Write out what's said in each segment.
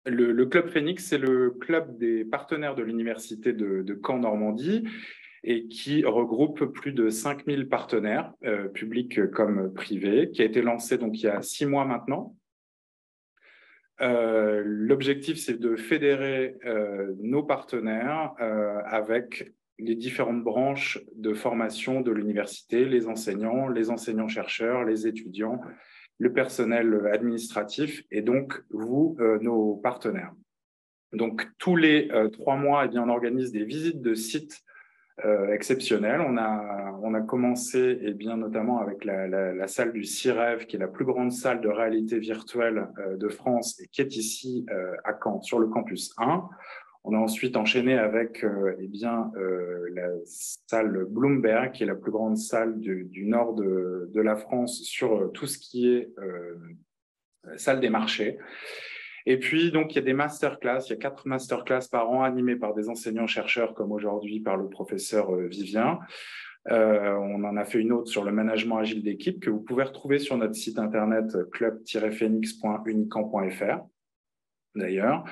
Le Club Phoenix, c'est le club des partenaires de l'Université de Caen-Normandie et qui regroupe plus de 5000 partenaires, publics comme privés, qui a été lancé donc, il y a 6 mois maintenant. L'objectif, c'est de fédérer nos partenaires avec les différentes branches de formation de l'université, les enseignants-chercheurs, les étudiants, le personnel administratif et donc vous, nos partenaires. Donc, tous les 3 mois, eh bien, on organise des visites de sites exceptionnelles. On a commencé eh bien, notamment avec la salle du CIREV, qui est la plus grande salle de réalité virtuelle de France et qui est ici à Caen, sur le campus 1. On a ensuite enchaîné avec eh bien, la salle Bloomberg, qui est la plus grande salle du nord de la France sur tout ce qui est salle des marchés. Et puis, donc, il y a des masterclass. Il y a 4 masterclass par an animés par des enseignants-chercheurs, comme aujourd'hui par le professeur Vivien. On en a fait une autre sur le management agile d'équipe que vous pouvez retrouver sur notre site internet club-phoenix.unicamp.fr, d'ailleurs.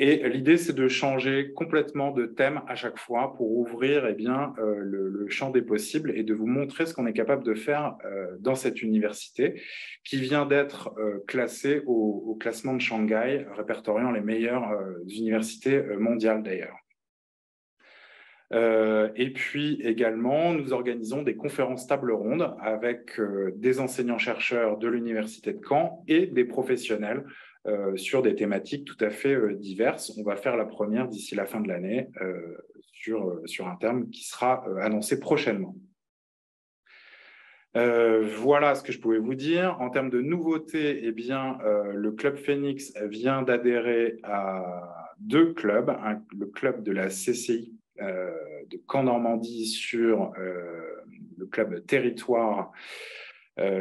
Et l'idée, c'est de changer complètement de thème à chaque fois pour ouvrir eh bien, le champ des possibles et de vous montrer ce qu'on est capable de faire dans cette université qui vient d'être classée au classement de Shanghai, répertoriant les meilleures universités mondiales d'ailleurs. Et puis également, nous organisons des conférences table ronde avec des enseignants-chercheurs de l'Université de Caen et des professionnels sur des thématiques tout à fait diverses. On va faire la première d'ici la fin de l'année sur un terme qui sera annoncé prochainement. Voilà ce que je pouvais vous dire. En termes de nouveautés, eh bien, le Club Phoenix vient d'adhérer à 2 clubs, le club de la CCI de Caen-Normandie sur le club territoire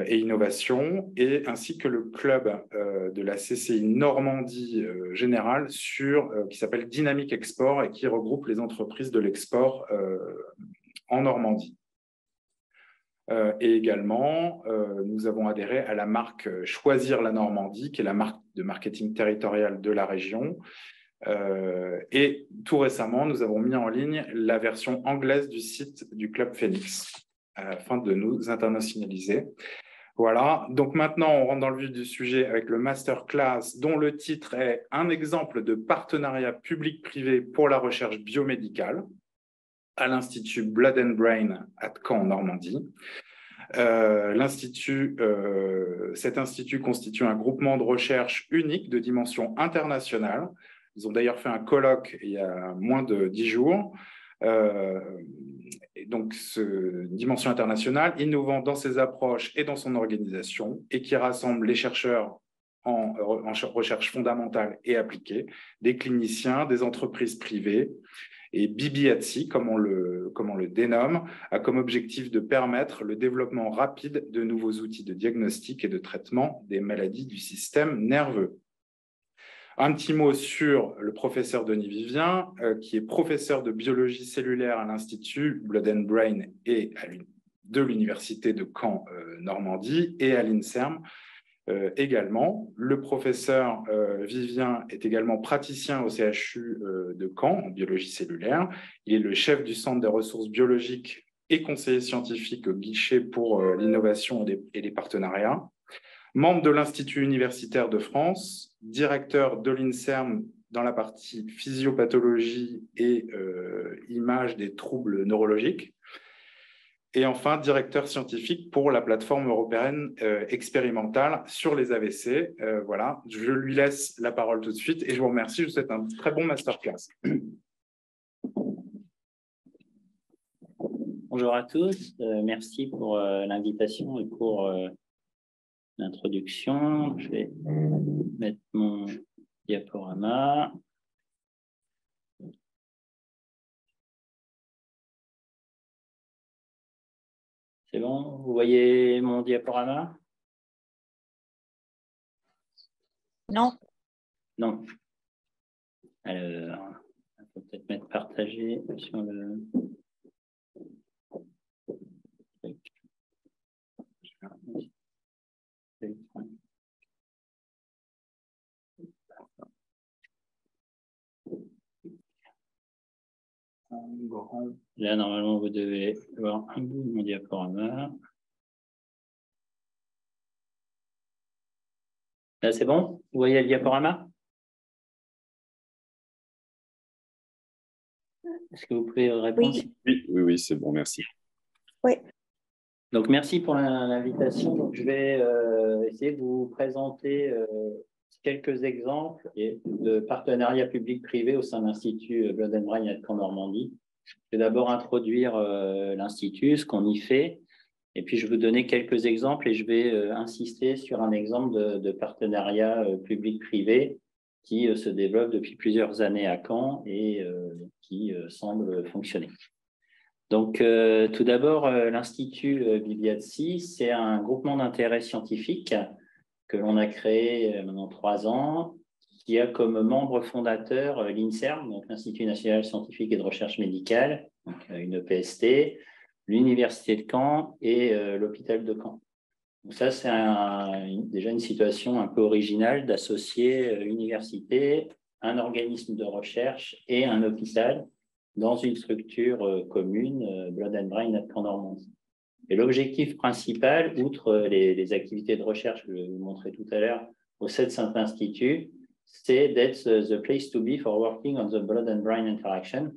et innovation, et ainsi que le club de la CCI Normandie générale qui s'appelle Dynamique Export et qui regroupe les entreprises de l'export en Normandie. Et également, nous avons adhéré à la marque Choisir la Normandie, qui est la marque de marketing territorial de la région. Et tout récemment, nous avons mis en ligne la version anglaise du site du Club Phoenix afin de nous internationaliser. Voilà, donc maintenant, on rentre dans le vif du sujet avec le masterclass dont le titre est « Un exemple de partenariat public-privé pour la recherche biomédicale » à l'Institut Blood and Brain à Caen, en Normandie. Cet institut constitue un groupement de recherche unique de dimension internationale. Ils ont d'ailleurs fait un colloque il y a moins de 10 jours. Et donc, dimension internationale, innovant dans ses approches et dans son organisation, et qui rassemble les chercheurs en recherche fondamentale et appliquée, des cliniciens, des entreprises privées. Et BBATSI, comme on le dénomme, a comme objectif de permettre le développement rapide de nouveaux outils de diagnostic et de traitement des maladies du système nerveux. Un petit mot sur le professeur Denis Vivien, qui est professeur de biologie cellulaire à l'Institut Blood and Brain et de l'Université de Caen, Normandie, et à l'INSERM. Également, le professeur Vivien est également praticien au CHU de Caen en biologie cellulaire. Il est le chef du centre des ressources biologiques et conseiller scientifique au guichet pour l'innovation et les partenariats. Membre de l'Institut universitaire de France, directeur de l'INSERM dans la partie physiopathologie et image des troubles neurologiques. Et enfin, directeur scientifique pour la plateforme européenne expérimentale sur les AVC. Voilà, je lui laisse la parole tout de suite et je vous remercie. Je vous souhaite un très bon masterclass. Bonjour à tous. Merci pour l'invitation et pour l'introduction. Je vais mettre mon diaporama. C'est bon, vous voyez mon diaporama? Non. Non. Alors, il faut peut-être mettre partagé sur le... Laurent. Là, normalement, vous devez voir un bout de mon diaporama. Là, c'est bon? Vous voyez le diaporama? Est-ce que vous pouvez répondre? Oui, c'est bon, merci. Oui. Donc, merci pour l'invitation. Donc, je vais essayer de vous présenter quelques exemples de partenariats public-privé au sein de l'Institut Blood and Brain à Caen-Normandie. Je vais d'abord introduire l'Institut, ce qu'on y fait, et puis je vais vous donner quelques exemples et je vais insister sur un exemple de partenariat public-privé qui se développe depuis plusieurs années à Caen et qui semble fonctionner. Donc, tout d'abord, l'Institut Bibiazzi, c'est un groupement d'intérêt scientifique que l'on a créé maintenant 3 ans, qui a comme membre fondateur l'INSERM, donc l'Institut national scientifique et de recherche médicale, donc une EPST, l'Université de Caen et l'hôpital de Caen. Donc ça, c'est déjà une situation un peu originale d'associer université, un organisme de recherche et un hôpital dans une structure commune, Blood and Brain at Caen-Normandie. Et l'objectif principal, outre les activités de recherche que je vais vous montrer tout à l'heure au sein de cet institut, c'est d'être the place to be for working on the blood and brain interaction.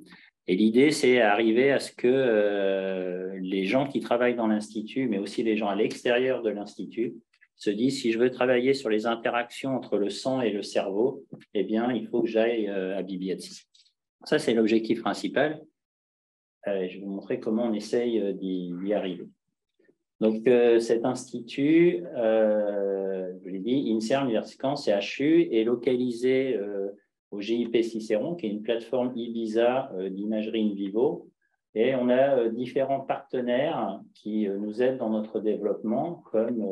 Et l'idée, c'est arriver à ce que les gens qui travaillent dans l'institut, mais aussi les gens à l'extérieur de l'institut, se disent, si je veux travailler sur les interactions entre le sang et le cerveau, eh bien, il faut que j'aille à Bibiazzi. Ça, c'est l'objectif principal. Je vais vous montrer comment on essaye d'y arriver. Donc, cet institut, je l'ai dit, INSERM, Université de Caen, CHU, est localisé au GIP Cicéron, qui est une plateforme Ibiza d'imagerie in vivo. Et on a différents partenaires qui nous aident dans notre développement, comme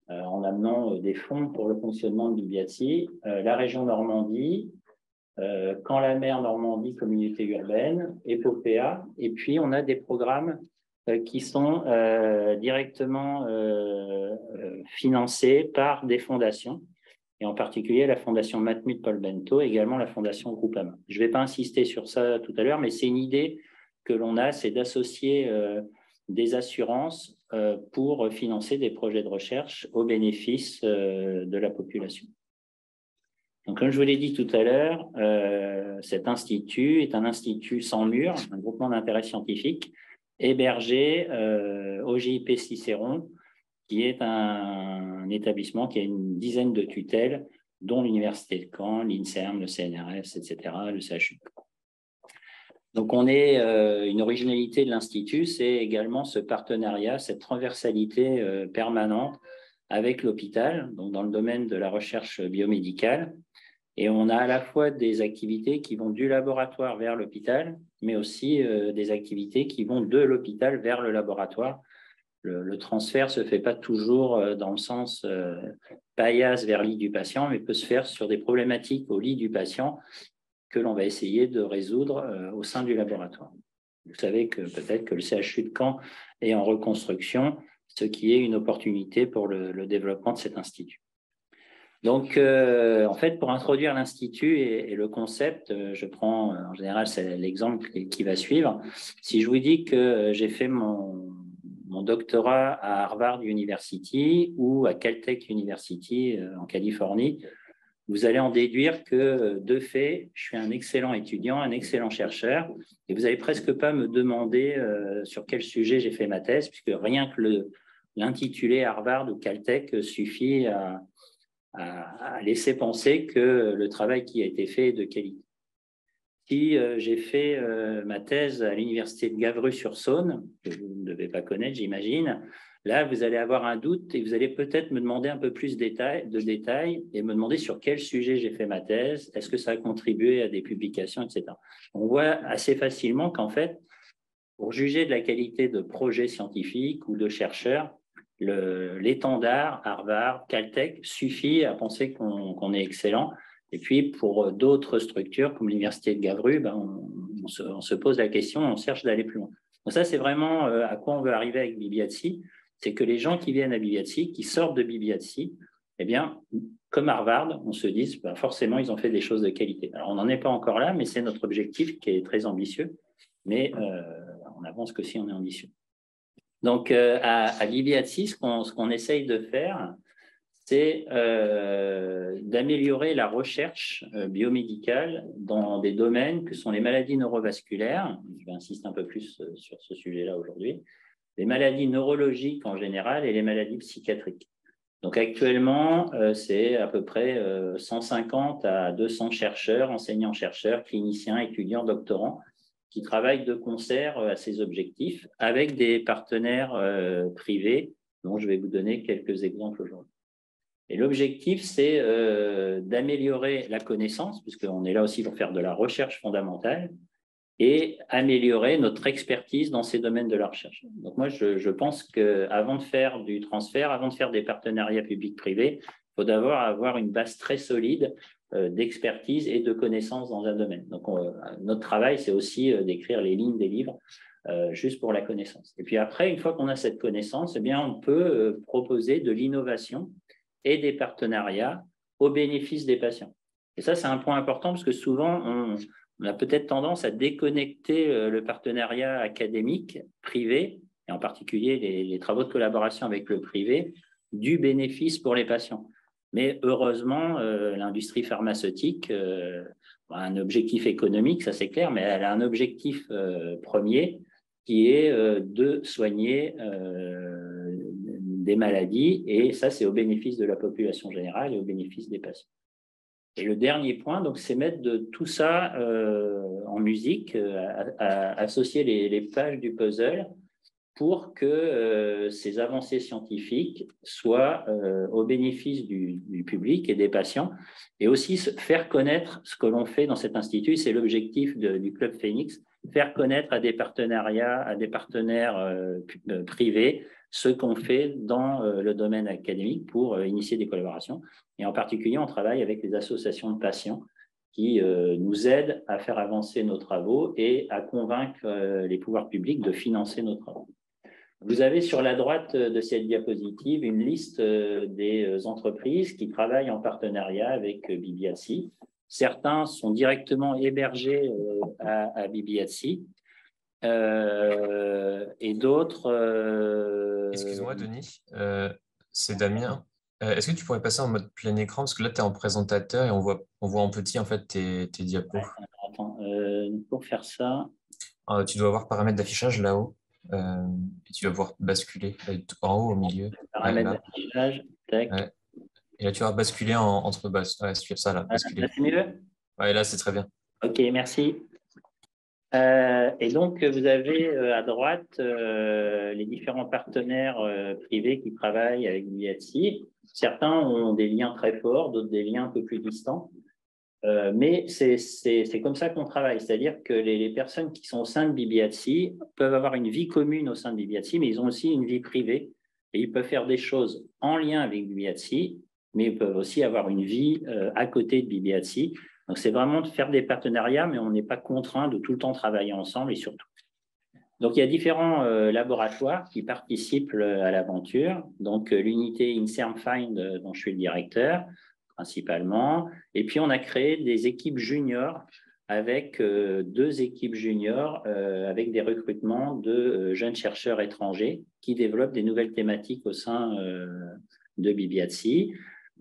en amenant des fonds pour le fonctionnement de Bibiazzi, la région Normandie, Quand la mer Normandie, communauté urbaine, Epopéa, et puis on a des programmes qui sont directement financés par des fondations, et en particulier la fondation Matmut Paul Bento, également la fondation Groupama. Je ne vais pas insister sur ça tout à l'heure, mais c'est une idée que l'on a, c'est d'associer des assurances pour financer des projets de recherche au bénéfice de la population. Donc, comme je vous l'ai dit tout à l'heure, cet institut est un institut sans mur, un groupement d'intérêt scientifique, hébergé au GIP Cicéron, qui est un établissement qui a une dizaine de tutelles, dont l'Université de Caen, l'INSERM, le CNRS, etc., le CHU. Donc, on est une originalité de l'Institut, c'est également ce partenariat, cette transversalité permanente avec l'hôpital, donc dans le domaine de la recherche biomédicale. Et on a à la fois des activités qui vont du laboratoire vers l'hôpital, mais aussi des activités qui vont de l'hôpital vers le laboratoire. Le transfert ne se fait pas toujours dans le sens paillasse vers le lit du patient, mais peut se faire sur des problématiques au lit du patient que l'on va essayer de résoudre au sein du laboratoire. Vous savez que peut-être que le CHU de Caen est en reconstruction, ce qui est une opportunité pour le développement de cet institut. Donc, en fait, pour introduire l'Institut et le concept, je prends, en général, c'est l'exemple qui va suivre. Si je vous dis que j'ai fait mon doctorat à Harvard University ou à Caltech University en Californie, vous allez en déduire que, de fait, je suis un excellent étudiant, un excellent chercheur, et vous n'allez presque pas me demander sur quel sujet j'ai fait ma thèse, puisque rien que l'intitulé Harvard ou Caltech suffit à laisser penser que le travail qui a été fait est de qualité. Si j'ai fait ma thèse à l'université de Gavreux-sur-Saône, que vous ne devez pas connaître, j'imagine, là, vous allez avoir un doute et vous allez peut-être me demander un peu plus de détails et me demander sur quel sujet j'ai fait ma thèse, est-ce que ça a contribué à des publications, etc. On voit assez facilement qu'en fait, pour juger de la qualité de projet scientifique ou de chercheur, l'étendard Harvard, Caltech suffit à penser qu'on est excellent. Et puis, pour d'autres structures, comme l'Université de Gavreux, on se pose la question, on cherche d'aller plus loin. Donc ça, c'est vraiment à quoi on veut arriver avec Bibiazzi, c'est que les gens qui viennent à Bibiazzi, qui sortent de Bibiazzi, eh bien, comme Harvard, on se dit, forcément, ils ont fait des choses de qualité. Alors, on n'en est pas encore là, mais c'est notre objectif qui est très ambitieux. mais on avance que si on est ambitieux. Donc, à l'IBIADSI, ce qu'on essaye de faire, c'est d'améliorer la recherche biomédicale dans des domaines que sont les maladies neurovasculaires. Je vais insister un peu plus sur ce sujet-là aujourd'hui. Les maladies neurologiques en général et les maladies psychiatriques. Donc actuellement, c'est à peu près 150 à 200 chercheurs, enseignants-chercheurs, cliniciens, étudiants, doctorants qui travaillent de concert à ces objectifs avec des partenaires privés dont je vais vous donner quelques exemples aujourd'hui. Et l'objectif, c'est d'améliorer la connaissance, puisqu'on est là aussi pour faire de la recherche fondamentale, et améliorer notre expertise dans ces domaines de la recherche. Donc moi, je pense qu'avant de faire du transfert, avant de faire des partenariats publics-privés, il faut d'abord avoir une base très solide d'expertise et de connaissances dans un domaine. Donc notre travail, c'est aussi d'écrire les lignes des livres juste pour la connaissance. Et puis après, une fois qu'on a cette connaissance, eh bien, on peut proposer de l'innovation et des partenariats au bénéfice des patients. Et ça, c'est un point important parce que souvent, on a peut-être tendance à déconnecter le partenariat académique, privé, et en particulier les travaux de collaboration avec le privé, du bénéfice pour les patients. Mais heureusement, l'industrie pharmaceutique a un objectif économique, ça c'est clair, mais elle a un objectif premier qui est de soigner des maladies, et ça c'est au bénéfice de la population générale et au bénéfice des patients. Et le dernier point, donc, c'est mettre de tout ça en musique, associer les pages du puzzle pour que ces avancées scientifiques soient au bénéfice du public et des patients, et aussi faire connaître ce que l'on fait dans cet institut. C'est l'objectif du Club Phoenix, faire connaître à des partenariats, à des partenaires privés, ce qu'on fait dans le domaine académique pour initier des collaborations. Et en particulier, on travaille avec les associations de patients qui nous aident à faire avancer nos travaux et à convaincre les pouvoirs publics de financer nos travaux. Vous avez sur la droite de cette diapositive une liste des entreprises qui travaillent en partenariat avec BIBIADSI. Certains sont directement hébergés à BIBIADSI. Et d'autres… Excuse-moi, Denis, c'est Damien. Est-ce que tu pourrais passer en mode plein écran? Parce que là, tu es en présentateur et on voit en petit en fait tes diapos. Attends, pour faire ça… Tu dois avoir paramètres d'affichage là-haut. Et tu dois pouvoir basculer en haut, au milieu. Paramètres d'affichage, tac. Ouais. Et là, tu vas basculer entre… suivre ça, là, basculer. Là, c'est mieux? Ouais, là, c'est très bien. OK, merci. Et donc, vous avez à droite les différents partenaires privés qui travaillent avec BIBIADSI. Certains ont des liens très forts, d'autres des liens un peu plus distants. Mais c'est comme ça qu'on travaille, c'est-à-dire que les personnes qui sont au sein de BIBIADSI peuvent avoir une vie commune au sein de BIBIADSI, mais ils ont aussi une vie privée et ils peuvent faire des choses en lien avec BIBIADSI, mais ils peuvent aussi avoir une vie à côté de BIBIADSI. Donc, c'est vraiment de faire des partenariats, mais on n'est pas contraint de tout le temps travailler ensemble et surtout. Donc, il y a différents laboratoires qui participent à l'aventure. Donc, l'unité INSERM-FIND, dont je suis le directeur, principalement. Et puis, on a créé des équipes juniors avec 2 équipes juniors avec des recrutements de jeunes chercheurs étrangers qui développent des nouvelles thématiques au sein de BIBIADSI.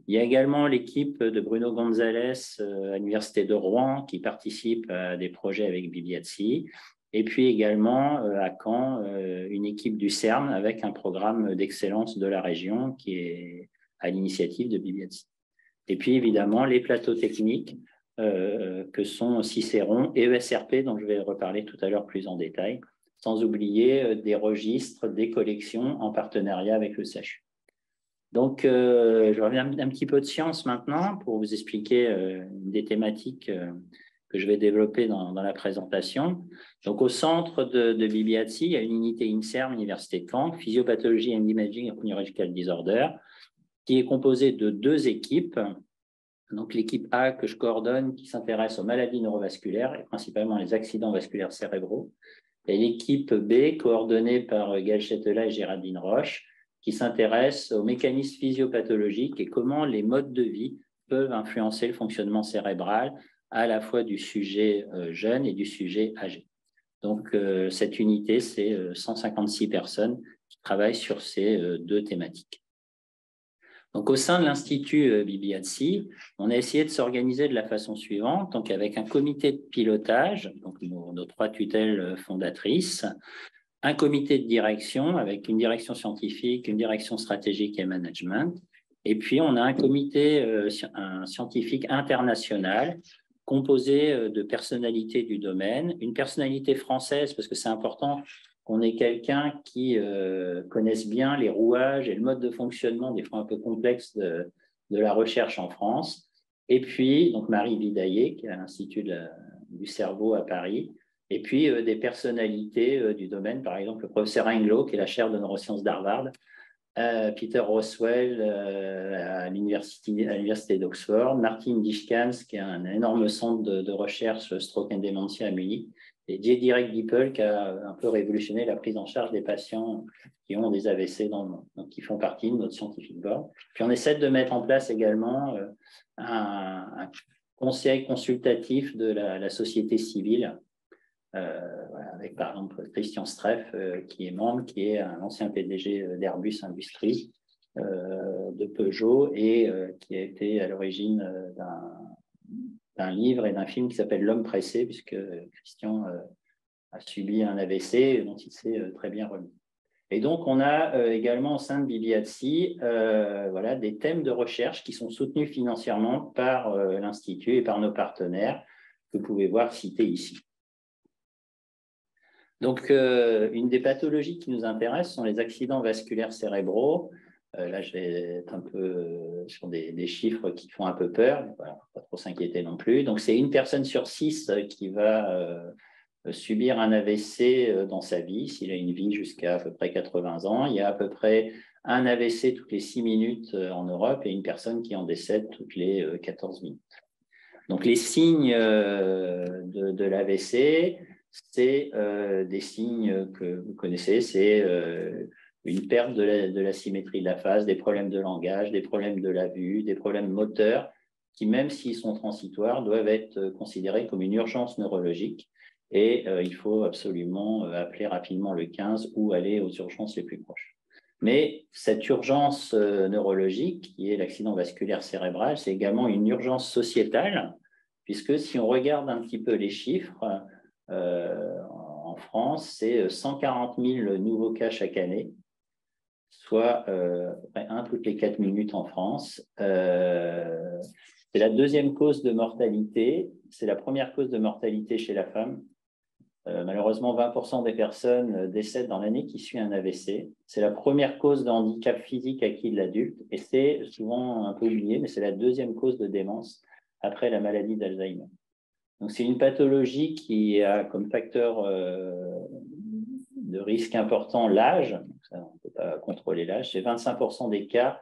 Il y a également l'équipe de Bruno Gonzalez à l'Université de Rouen qui participe à des projets avec BIBIADSI. Et puis également à Caen, une équipe du CERN avec un programme d'excellence de la région qui est à l'initiative de BIBIADSI. Et puis évidemment les plateaux techniques que sont Cicéron et ESRP dont je vais reparler tout à l'heure plus en détail, sans oublier des registres, des collections en partenariat avec le CHU. Donc, je reviens un petit peu de science maintenant pour vous expliquer des thématiques que je vais développer dans la présentation. Donc, au centre de BIBIADSI, il y a une unité INSERM, Université de Caen, Physiopathologie and Imaging of Neurological Disorder, qui est composée de 2 équipes. Donc, l'équipe A que je coordonne, qui s'intéresse aux maladies neurovasculaires et principalement les accidents vasculaires cérébraux. Et l'équipe B, coordonnée par Gaël Chetela et Géraldine Roche, qui s'intéresse aux mécanismes physiopathologiques et comment les modes de vie peuvent influencer le fonctionnement cérébral à la fois du sujet jeune et du sujet âgé. Donc, cette unité, c'est 156 personnes qui travaillent sur ces deux thématiques. Donc, au sein de l'Institut Bibiazzi, on a essayé de s'organiser de la façon suivante, donc avec un comité de pilotage, donc nos trois tutelles fondatrices, un comité de direction avec une direction scientifique, une direction stratégique et management, et puis on a un comité scientifique international composé de personnalités du domaine, une personnalité française, parce que c'est important qu'on ait quelqu'un qui connaisse bien les rouages et le mode de fonctionnement des fois un peu complexes de la recherche en France. Et puis, donc Marie Vidaillé, qui est à l'Institut du cerveau à Paris, et puis des personnalités du domaine, par exemple le professeur Englo, qui est la chaire de neurosciences d'Harvard, Peter Roswell à l'université d'Oxford, Martin Dishkans, qui est un énorme centre de recherche stroke and dementia à Munich, et Dirk Diepel, qui a un peu révolutionné la prise en charge des patients qui ont des AVC dans le monde, donc qui font partie de notre scientific board. Puis on essaie de mettre en place également un conseil consultatif de la société civile, voilà, avec par exemple Christian Streff, qui est membre, qui est un ancien PDG d'Airbus Industries, de Peugeot, et qui a été à l'origine d'un livre et d'un film qui s'appelle L'homme pressé, puisque Christian a subi un AVC dont il s'est très bien remis. Et donc, on a également au sein de Bibiazzi voilà, des thèmes de recherche qui sont soutenus financièrement par l'Institut et par nos partenaires, que vous pouvez voir cités ici. Donc, une des pathologies qui nous intéresse sont les accidents vasculaires cérébraux. Là, je vais être un peu sur des chiffres qui font un peu peur, mais voilà, pas trop s'inquiéter non plus. Donc, c'est 1 personne sur 6 qui va subir un AVC dans sa vie, s'il a une vie jusqu'à à peu près 80 ans. Il y a à peu près un AVC toutes les 6 minutes en Europe et une personne qui en décède toutes les 14 minutes. Donc, les signes de l'AVC, c'est des signes que vous connaissez, c'est une perte de la symétrie de la face, des problèmes de langage, des problèmes de la vue, des problèmes moteurs, qui même s'ils sont transitoires, doivent être considérés comme une urgence neurologique. Et il faut absolument appeler rapidement le 15 ou aller aux urgences les plus proches. Mais cette urgence neurologique, qui est l'accident vasculaire cérébral, c'est également une urgence sociétale, puisque si on regarde un petit peu les chiffres, en France, c'est 140 000 nouveaux cas chaque année, soit un toutes les 4 minutes en France. C'est la deuxième cause de mortalité, c'est la première cause de mortalité chez la femme. Malheureusement, 20% des personnes décèdent dans l'année qui suit un AVC. C'est la première cause de handicap physique acquis de l'adulte et c'est souvent un peu oublié, mais c'est la deuxième cause de démence après la maladie d'Alzheimer. Donc, c'est une pathologie qui a comme facteur de risque important l'âge. On ne peut pas contrôler l'âge. C'est 25% des cas,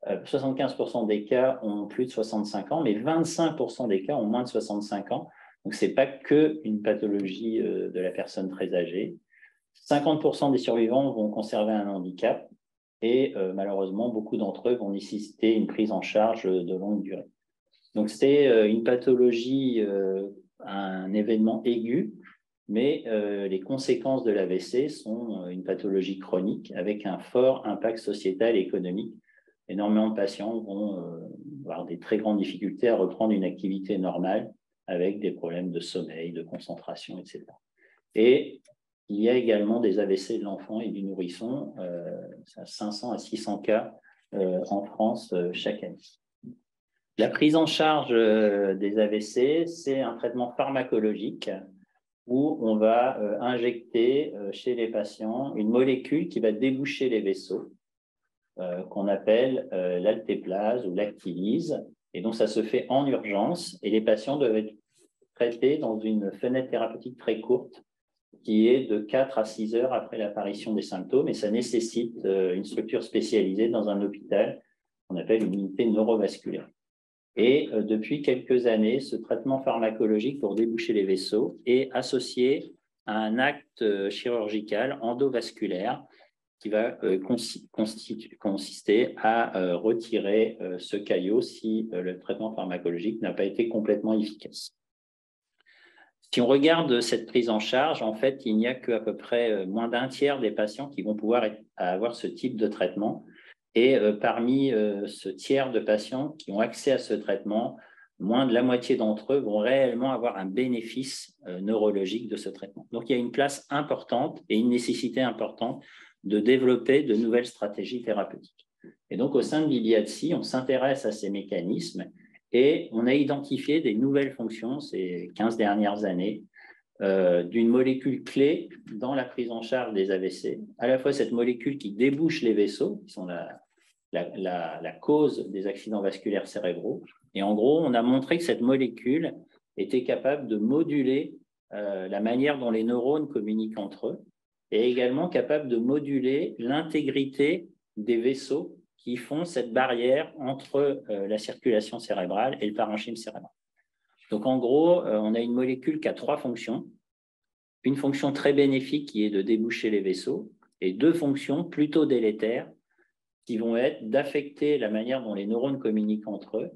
75% des cas ont plus de 65 ans, mais 25% des cas ont moins de 65 ans. Donc, ce n'est pas qu'une pathologie de la personne très âgée. 50% des survivants vont conserver un handicap et malheureusement, beaucoup d'entre eux vont nécessiter une prise en charge de longue durée. Donc, c'est une pathologie, un événement aigu, mais les conséquences de l'AVC sont une pathologie chronique avec un fort impact sociétal et économique. Énormément de patients vont avoir des très grandes difficultés à reprendre une activité normale avec des problèmes de sommeil, de concentration, etc. Et il y a également des AVC de l'enfant et du nourrisson, 500 à 600 cas en France chaque année. La prise en charge des AVC, c'est un traitement pharmacologique où on va injecter chez les patients une molécule qui va déboucher les vaisseaux, qu'on appelle l'altéplase ou l'actilyse. Et donc, ça se fait en urgence et les patients doivent être traités dans une fenêtre thérapeutique très courte qui est de 4 à 6 heures après l'apparition des symptômes et ça nécessite une structure spécialisée dans un hôpital qu'on appelle une unité neurovasculaire. Et depuis quelques années, ce traitement pharmacologique pour déboucher les vaisseaux est associé à un acte chirurgical endovasculaire qui va consister à retirer ce caillot si le traitement pharmacologique n'a pas été complètement efficace. Si on regarde cette prise en charge, en fait, il n'y a qu'à peu près moins d'un tiers des patients qui vont pouvoir avoir ce type de traitement. Et parmi ce tiers de patients qui ont accès à ce traitement, moins de la moitié d'entre eux vont réellement avoir un bénéfice neurologique de ce traitement. Donc, il y a une place importante et une nécessité importante de développer de nouvelles stratégies thérapeutiques. Et donc, au sein de Bibiatsi, on s'intéresse à ces mécanismes et on a identifié des nouvelles fonctions ces 15 dernières années d'une molécule clé dans la prise en charge des AVC, à la fois cette molécule qui débouche les vaisseaux, qui sont la cause des accidents vasculaires cérébraux. Et en gros, on a montré que cette molécule était capable de moduler la manière dont les neurones communiquent entre eux et également capable de moduler l'intégrité des vaisseaux qui font cette barrière entre la circulation cérébrale et le parenchyme cérébral. Donc, en gros, on a une molécule qui a 3 fonctions. Une fonction très bénéfique qui est de déboucher les vaisseaux et 2 fonctions plutôt délétères qui vont être d'affecter la manière dont les neurones communiquent entre eux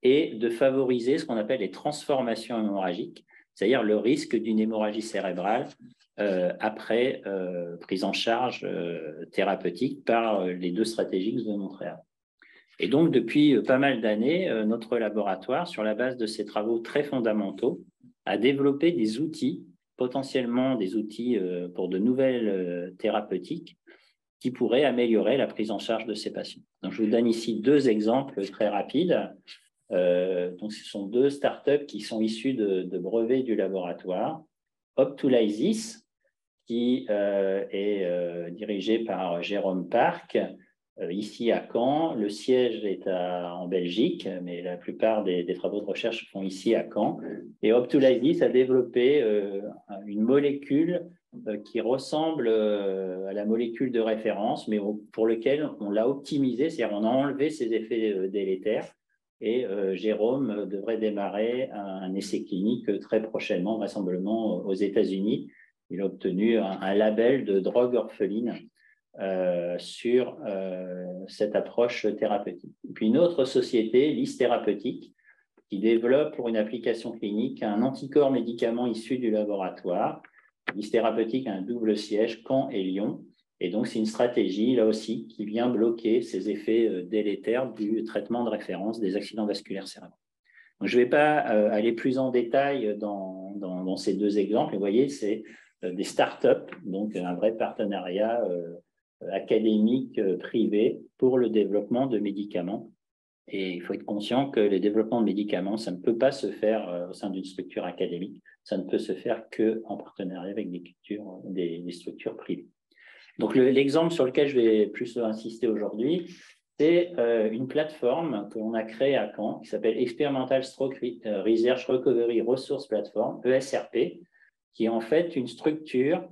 et de favoriser ce qu'on appelle les transformations hémorragiques, c'est-à-dire le risque d'une hémorragie cérébrale après prise en charge thérapeutique par les 2 stratégies que je vous ai montrées avant. Et donc, depuis pas mal d'années, notre laboratoire, sur la base de ces travaux très fondamentaux, a développé des outils, potentiellement des outils pour de nouvelles thérapeutiques, qui pourraient améliorer la prise en charge de ces patients. Donc, je vous donne ici 2 exemples très rapides. Donc, ce sont 2 startups qui sont issues de brevets du laboratoire. Optulysis, qui est dirigé par Jérôme Park, ici à Caen. Le siège est en Belgique, mais la plupart des travaux de recherche se font ici à Caen. Et Optulysis a développé une molécule qui ressemble à la molécule de référence, mais pour lequel on l'a optimisée, c'est-à-dire on a enlevé ses effets délétères. Et Jérôme devrait démarrer un essai clinique très prochainement, vraisemblablement aux États-Unis. Il a obtenu un label de drogue orpheline sur cette approche thérapeutique. Et puis une autre société, Lys Thérapeutique, qui développe pour une application clinique un anticorps médicament issu du laboratoire. Lys Thérapeutique a un double siège, Caen et Lyon. Et donc, c'est une stratégie, là aussi, qui vient bloquer ces effets délétères du traitement de référence des accidents vasculaires cérébraux. Donc, je ne vais pas aller plus en détail dans ces 2 exemples. Vous voyez, c'est des startups, donc un vrai partenariat académique privé pour le développement de médicaments. Et il faut être conscient que le développement de médicaments, ça ne peut pas se faire au sein d'une structure académique, ça ne peut se faire qu'en partenariat avec des structures privées. Donc l'exemple sur lequel je vais plus insister aujourd'hui, c'est une plateforme que l'on a créée à Caen qui s'appelle Experimental Stroke Research Recovery Resource Platform, ESRP, qui est en fait une structure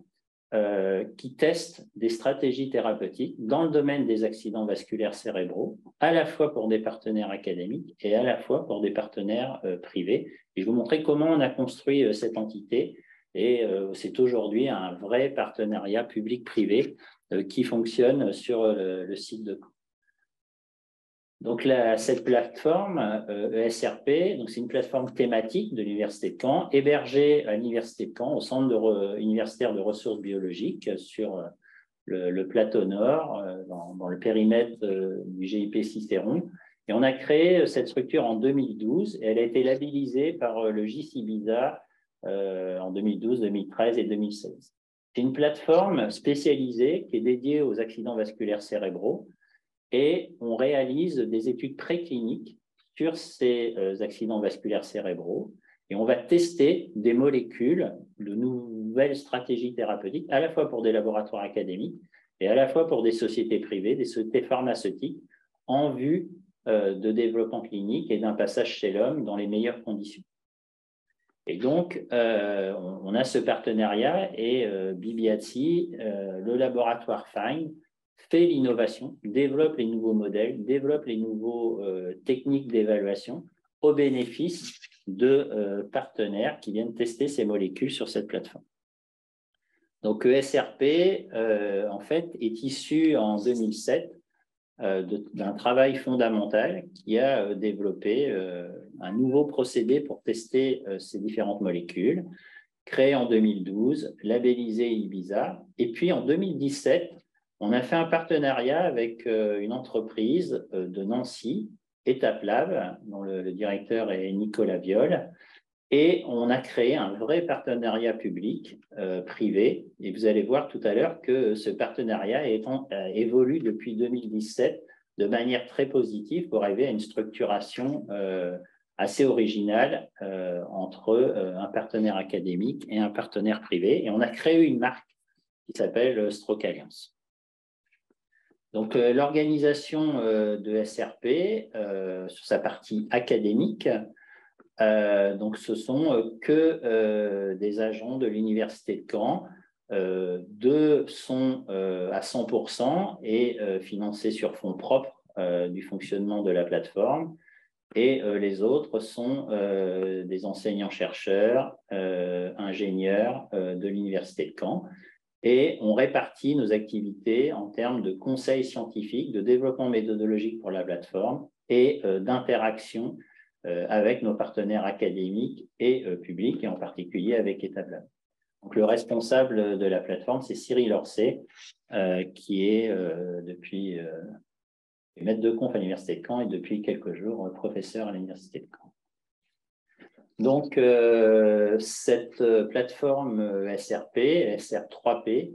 qui teste des stratégies thérapeutiques dans le domaine des accidents vasculaires cérébraux, à la fois pour des partenaires académiques et à la fois pour des partenaires privés. Et je vais vous montrer comment on a construit cette entité. Et c'est aujourd'hui un vrai partenariat public-privé qui fonctionne sur le site de Caen. Donc, cette plateforme ESRP, c'est une plateforme thématique de l'Université de Caen, hébergée à l'Université de Caen, au Centre universitaire de ressources biologiques, sur le plateau nord, dans le périmètre du GIP Cicéron. Et on a créé cette structure en 2012, et elle a été labellisée par le JCIBISA en 2012, 2013 et 2016. C'est une plateforme spécialisée qui est dédiée aux accidents vasculaires cérébraux, et on réalise des études précliniques sur ces accidents vasculaires cérébraux, et on va tester des molécules, de nouvelles stratégies thérapeutiques, à la fois pour des laboratoires académiques et à la fois pour des sociétés privées, des sociétés pharmaceutiques, en vue de développement clinique et d'un passage chez l'homme dans les meilleures conditions. Et donc, on a ce partenariat et Bibiatsi, le laboratoire FIND, fait l'innovation, développe les nouveaux modèles, développe les nouvelles techniques d'évaluation au bénéfice de partenaires qui viennent tester ces molécules sur cette plateforme. Donc, ESRP, en fait, est issu en 2007 d'un travail fondamental qui a développé un nouveau procédé pour tester ces différentes molécules. créé en 2012, labellisé Ibiza. Et puis en 2017, on a fait un partenariat avec une entreprise de Nancy, EtapLab, dont le directeur est Nicolas Viol. Et on a créé un vrai partenariat public-privé. Et vous allez voir tout à l'heure que ce partenariat évolue depuis 2017 de manière très positive pour arriver à une structuration assez originale entre un partenaire académique et un partenaire privé. Et on a créé une marque qui s'appelle Stroke Alliance. Donc, l'organisation de SRP, sur sa partie académique, donc ce sont que des agents de l'Université de Caen. Deux sont à 100% et financés sur fonds propres du fonctionnement de la plateforme. Et les autres sont des enseignants-chercheurs, ingénieurs de l'Université de Caen. Et on répartit nos activités en termes de conseils scientifiques, de développement méthodologique pour la plateforme et d'interaction avec nos partenaires académiques et publics, et en particulier avec EtapLab. Donc, le responsable de la plateforme, c'est Cyril Orsay, qui est depuis maître de conf à l'Université de Caen et depuis quelques jours professeur à l'Université de Caen. Donc, cette plateforme SRP, SR3P,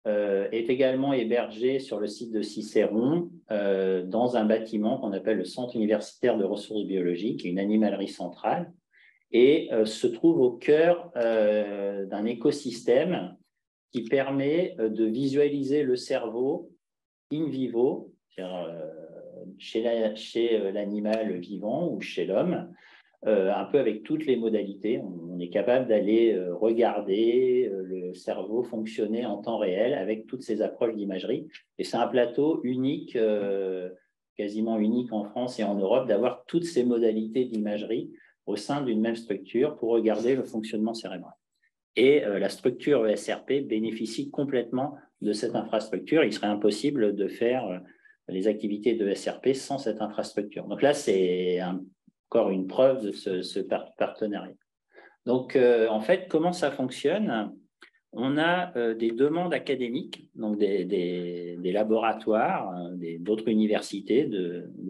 est également hébergée sur le site de Cicéron dans un bâtiment qu'on appelle le Centre universitaire de ressources biologiques, une animalerie centrale, et se trouve au cœur d'un écosystème qui permet de visualiser le cerveau in vivo, chez l'animal vivant ou chez l'homme, un peu avec toutes les modalités. On est capable d'aller regarder le cerveau fonctionner en temps réel avec toutes ces approches d'imagerie. Et c'est un plateau unique, quasiment unique en France et en Europe, d'avoir toutes ces modalités d'imagerie au sein d'une même structure pour regarder le fonctionnement cérébral. Et la structure ESRP bénéficie complètement de cette infrastructure. Il serait impossible de faire les activités de ESRP sans cette infrastructure. Donc là, c'est encore une preuve de ce partenariat. Donc, en fait, comment ça fonctionne? On a des demandes académiques, donc des laboratoires, d'autres universités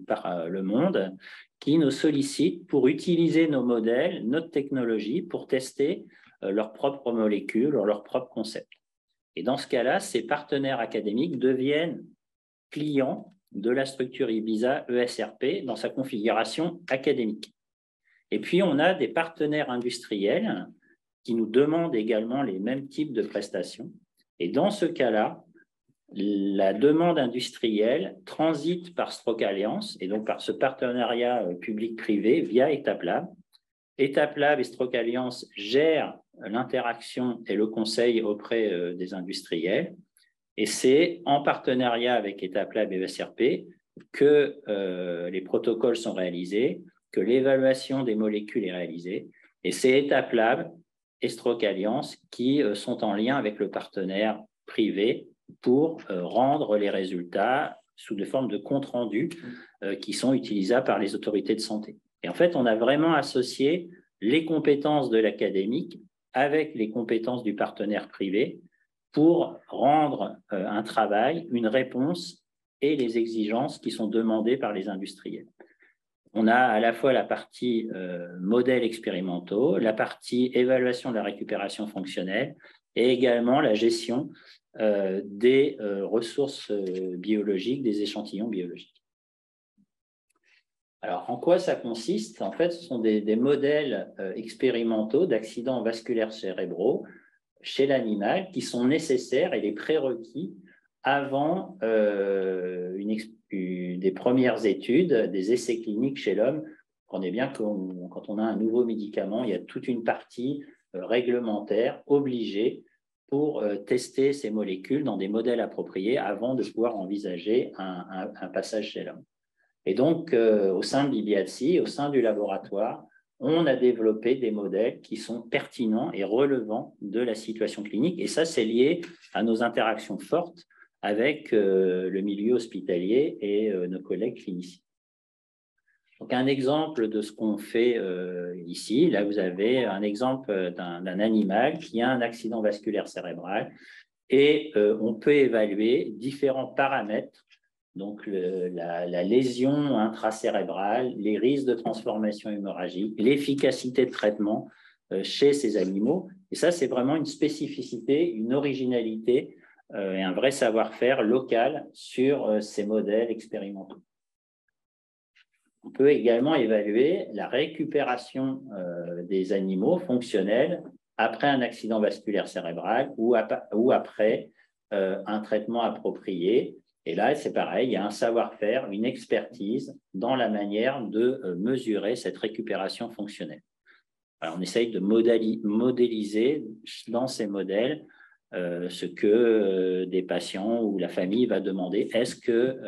par le monde, qui nous sollicitent pour utiliser nos modèles, notre technologie, pour tester leurs propres molécules, leurs propres concepts. Et dans ce cas-là, ces partenaires académiques deviennent clients de la structure Ibiza ESRP dans sa configuration académique. Et puis, on a des partenaires industriels qui nous demandent également les mêmes types de prestations. Et dans ce cas-là, la demande industrielle transite par Stroke Alliance et donc par ce partenariat public-privé via EtapLab. EtapLab et Stroke Alliance gèrent l'interaction et le conseil auprès des industriels. Et c'est en partenariat avec EtapLab et ESRP que les protocoles sont réalisés, que l'évaluation des molécules est réalisée. Et c'est EtapLab et Stroke Alliance qui sont en lien avec le partenaire privé pour rendre les résultats sous des formes de comptes rendus qui sont utilisables par les autorités de santé. Et en fait, on a vraiment associé les compétences de l'académique avec les compétences du partenaire privé pour rendre un travail, une réponse et les exigences qui sont demandées par les industriels. On a à la fois la partie modèles expérimentaux, la partie évaluation de la récupération fonctionnelle et également la gestion des ressources biologiques, des échantillons biologiques. Alors, en quoi ça consiste? En fait, ce sont des modèles expérimentaux d'accidents vasculaires cérébraux chez l'animal qui sont nécessaires et les prérequis avant des premières études, des essais cliniques chez l'homme. On est bien que quand on a un nouveau médicament, il y a toute une partie réglementaire obligée pour tester ces molécules dans des modèles appropriés avant de pouvoir envisager un passage chez l'homme. Et donc, au sein de l'IBIADSI, au sein du laboratoire, on a développé des modèles qui sont pertinents et relevant de la situation clinique. Et ça, c'est lié à nos interactions fortes avec le milieu hospitalier et nos collègues cliniciens. Donc, un exemple de ce qu'on fait ici, là, vous avez un exemple d'un animal qui a un accident vasculaire cérébral et on peut évaluer différents paramètres, donc la lésion intracérébrale, les risques de transformation hémorragique, l'efficacité de traitement chez ces animaux. Et ça, c'est vraiment une spécificité, une originalité et un vrai savoir-faire local sur ces modèles expérimentaux. On peut également évaluer la récupération des animaux fonctionnels après un accident vasculaire cérébral ou après un traitement approprié. Et là, c'est pareil, il y a un savoir-faire, une expertise dans la manière de mesurer cette récupération fonctionnelle. Alors, on essaye de modéliser dans ces modèles ce que des patients ou la famille va demander. Est-ce que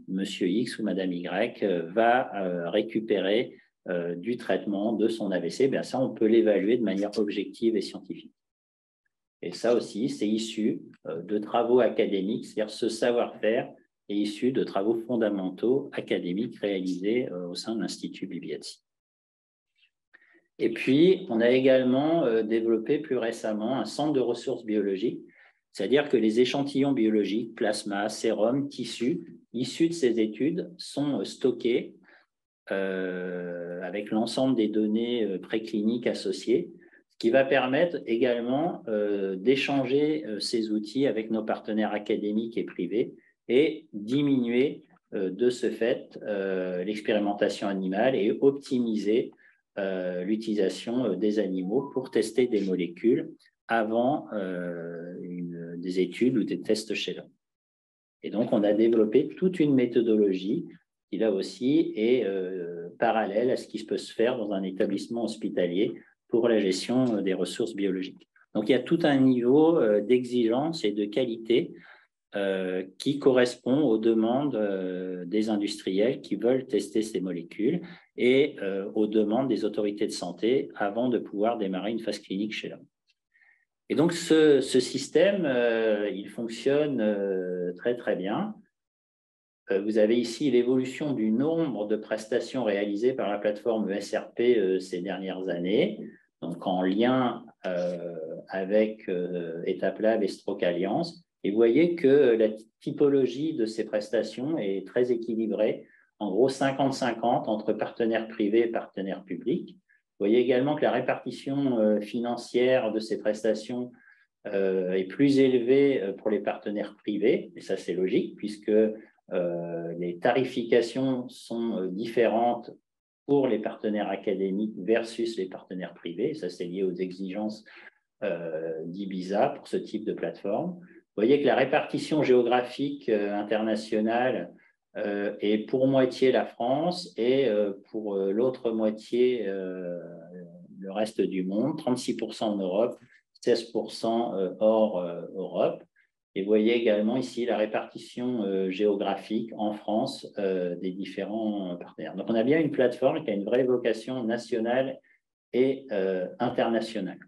Monsieur X ou Madame Y va récupérer du traitement de son AVC? Bien, ça, on peut l'évaluer de manière objective et scientifique. Et ça aussi, c'est issu de travaux académiques, c'est-à-dire ce savoir-faire est issu de travaux fondamentaux académiques réalisés au sein de l'Institut Bibiazzi. Et puis, on a également développé plus récemment un centre de ressources biologiques, c'est-à-dire que les échantillons biologiques, plasma, sérum, tissus, issus de ces études sont stockés avec l'ensemble des données précliniques associées, ce qui va permettre également d'échanger ces outils avec nos partenaires académiques et privés et diminuer de ce fait l'expérimentation animale et optimiser l'utilisation des animaux pour tester des molécules avant des études ou des tests chez l'homme. Et donc, on a développé toute une méthodologie qui, là aussi, est parallèle à ce qui peut se faire dans un établissement hospitalier pour la gestion des ressources biologiques. Donc, il y a tout un niveau d'exigence et de qualité qui correspond aux demandes des industriels qui veulent tester ces molécules et aux demandes des autorités de santé avant de pouvoir démarrer une phase clinique chez l'homme. Et donc, ce système, il fonctionne très, très bien. Vous avez ici l'évolution du nombre de prestations réalisées par la plateforme ESRP ces dernières années, donc en lien avec EtapLab et Stroke Alliance. Et vous voyez que la typologie de ces prestations est très équilibrée, en gros 50-50 entre partenaires privés et partenaires publics. Vous voyez également que la répartition financière de ces prestations est plus élevée pour les partenaires privés, et ça c'est logique puisque les tarifications sont différentes pour les partenaires académiques versus les partenaires privés, ça c'est lié aux exigences d'Ibiza pour ce type de plateforme. Vous voyez que la répartition géographique internationale est pour moitié la France et pour l'autre moitié le reste du monde, 36% en Europe, 16% hors Europe. Et vous voyez également ici la répartition géographique en France des différents partenaires. Donc, on a bien une plateforme qui a une vraie vocation nationale et internationale.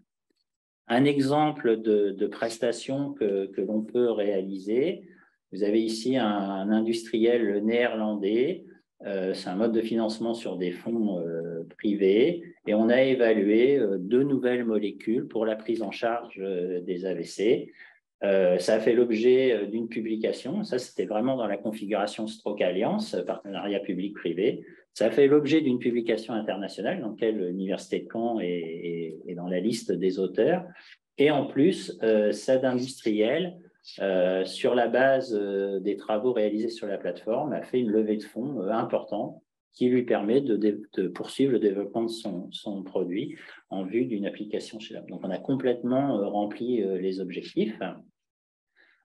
Un exemple de prestation que l'on peut réaliser, vous avez ici un industriel néerlandais, c'est un mode de financement sur des fonds privés, et on a évalué 2 nouvelles molécules pour la prise en charge des AVC. Ça a fait l'objet d'une publication, ça c'était vraiment dans la configuration Stroke Alliance, partenariat public-privé. Ça a fait l'objet d'une publication internationale dans laquelle l'Université de Caen est dans la liste des auteurs. Et en plus, SAD Industriel, sur la base des travaux réalisés sur la plateforme, a fait une levée de fonds importante qui lui permet de poursuivre le développement de son produit en vue d'une application chez l'homme. Donc, on a complètement rempli les objectifs.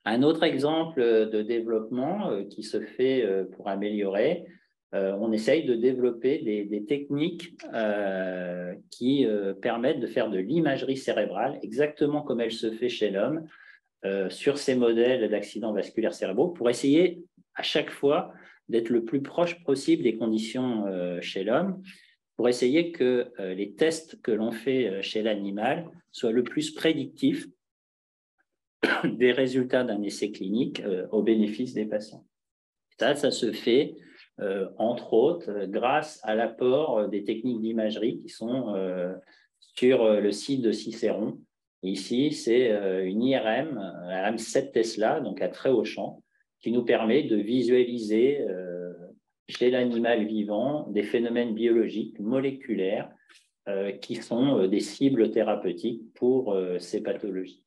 Un autre exemple de développement qui se fait pour améliorer, on essaye de développer des techniques qui permettent de faire de l'imagerie cérébrale, exactement comme elle se fait chez l'homme, sur ces modèles d'accidents vasculaires cérébraux, pour essayer à chaque fois d'être le plus proche possible des conditions chez l'homme, pour essayer que les tests que l'on fait chez l'animal soient le plus prédictifs des résultats d'un essai clinique au bénéfice des patients. Ça se fait entre autres, grâce à l'apport des techniques d'imagerie qui sont sur le site de Cicéron. Ici, c'est une IRM, IRM7 Tesla, donc à très haut champ, qui nous permet de visualiser chez l'animal vivant des phénomènes biologiques, moléculaires, qui sont des cibles thérapeutiques pour ces pathologies.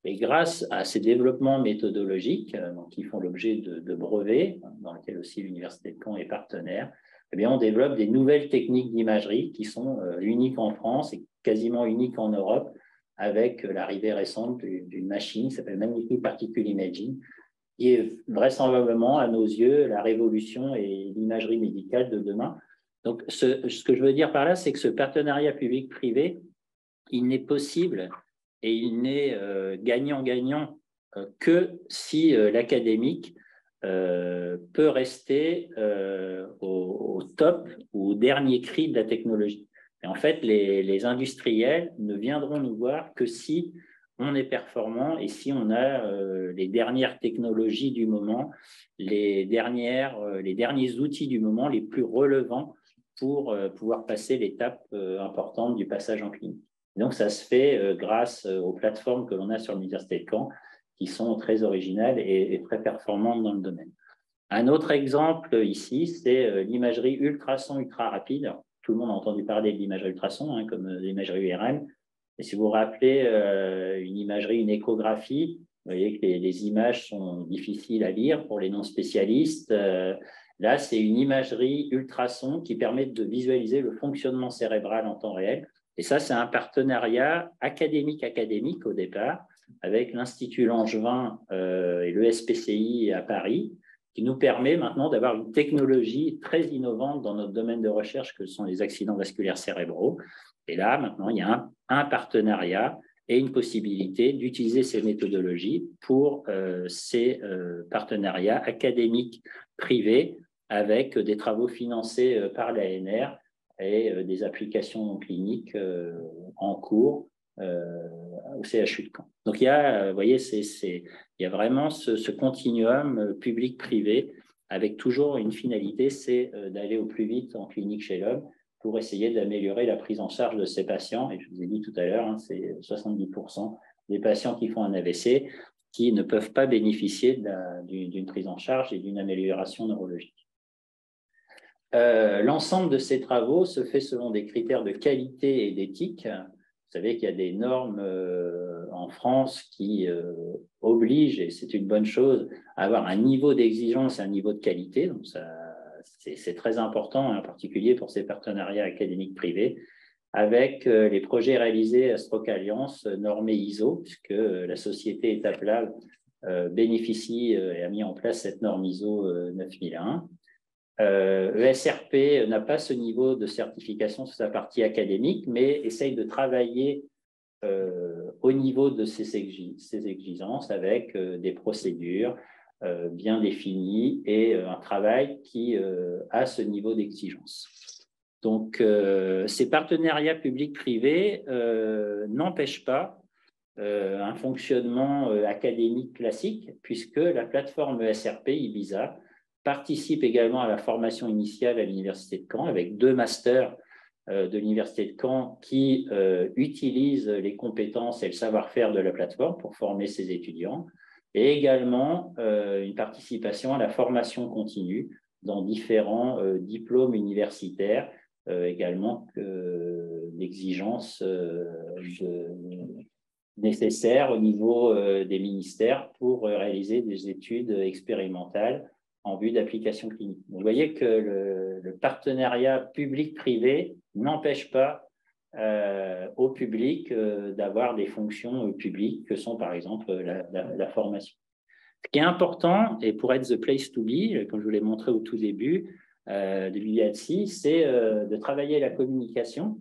Et grâce à ces développements méthodologiques, qui font l'objet de brevets, dans lesquels aussi l'Université de Caen est partenaire, eh bien, on développe des nouvelles techniques d'imagerie qui sont uniques en France et quasiment uniques en Europe, avec l'arrivée récente d'une machine qui s'appelle Magnetic Particle Imaging, qui est vraisemblablement, à nos yeux, la révolution et l'imagerie médicale de demain. Donc, ce que je veux dire par là, c'est que ce partenariat public-privé, il n'est possible et il n'est gagnant-gagnant que si l'académique peut rester au top ou au dernier cri de la technologie. Et en fait, les industriels ne viendront nous voir que si on est performant et si on a les dernières technologies du moment, les derniers outils du moment, les plus relevants pour pouvoir passer l'étape importante du passage en clinique. Donc, ça se fait grâce aux plateformes que l'on a sur l'Université de Caen, qui sont très originales et très performantes dans le domaine. Un autre exemple ici, c'est l'imagerie ultrason ultra rapide. Alors, tout le monde a entendu parler de l'imagerie ultrason, comme l'imagerie IRM. Et si vous vous rappelez une imagerie, une échographie, vous voyez que les images sont difficiles à lire pour les non-spécialistes. Là, c'est une imagerie ultrason qui permet de visualiser le fonctionnement cérébral en temps réel. Et ça, c'est un partenariat académique au départ, avec l'Institut Langevin et le SPCI à Paris, qui nous permet maintenant d'avoir une technologie très innovante dans notre domaine de recherche, que sont les accidents vasculaires cérébraux. Et là, maintenant, il y a un partenariat et une possibilité d'utiliser ces méthodologies pour ces partenariats académiques privés avec des travaux financés par l'ANR et des applications cliniques en cours au CHU de Caen. Donc, il y a, vous voyez, il y a vraiment ce continuum public-privé avec toujours une finalité, c'est d'aller au plus vite en clinique chez l'homme pour essayer d'améliorer la prise en charge de ces patients. Et je vous ai dit tout à l'heure, c'est 70% des patients qui font un AVC qui ne peuvent pas bénéficier d'une prise en charge et d'une amélioration neurologique. L'ensemble de ces travaux se fait selon des critères de qualité et d'éthique. Vous savez qu'il y a des normes en France qui obligent, et c'est une bonne chose, à avoir un niveau d'exigence et un niveau de qualité. Donc, c'est très important, en particulier pour ces partenariats académiques privés, avec les projets réalisés à Stroke Alliance normés ISO, puisque la société Étape-Lab bénéficie et a mis en place cette norme ISO 9001. ESRP n'a pas ce niveau de certification sur sa partie académique, mais essaye de travailler au niveau de ces exigences avec des procédures bien définies et un travail qui a ce niveau d'exigence. Donc, ces partenariats publics-privés n'empêchent pas un fonctionnement académique classique, puisque la plateforme ESRP, Ibiza, participe également à la formation initiale à l'Université de Caen avec 2 masters de l'Université de Caen qui utilisent les compétences et le savoir-faire de la plateforme pour former ses étudiants, et également une participation à la formation continue dans différents diplômes universitaires, également d'exigences nécessaires au niveau des ministères pour réaliser des études expérimentales en vue d'application clinique. Vous voyez que le partenariat public-privé n'empêche pas au public d'avoir des fonctions publiques que sont par exemple la formation. Ce qui est important, et pour être the place to be, comme je vous l'ai montré au tout début de BBATSI, c'est de travailler la communication.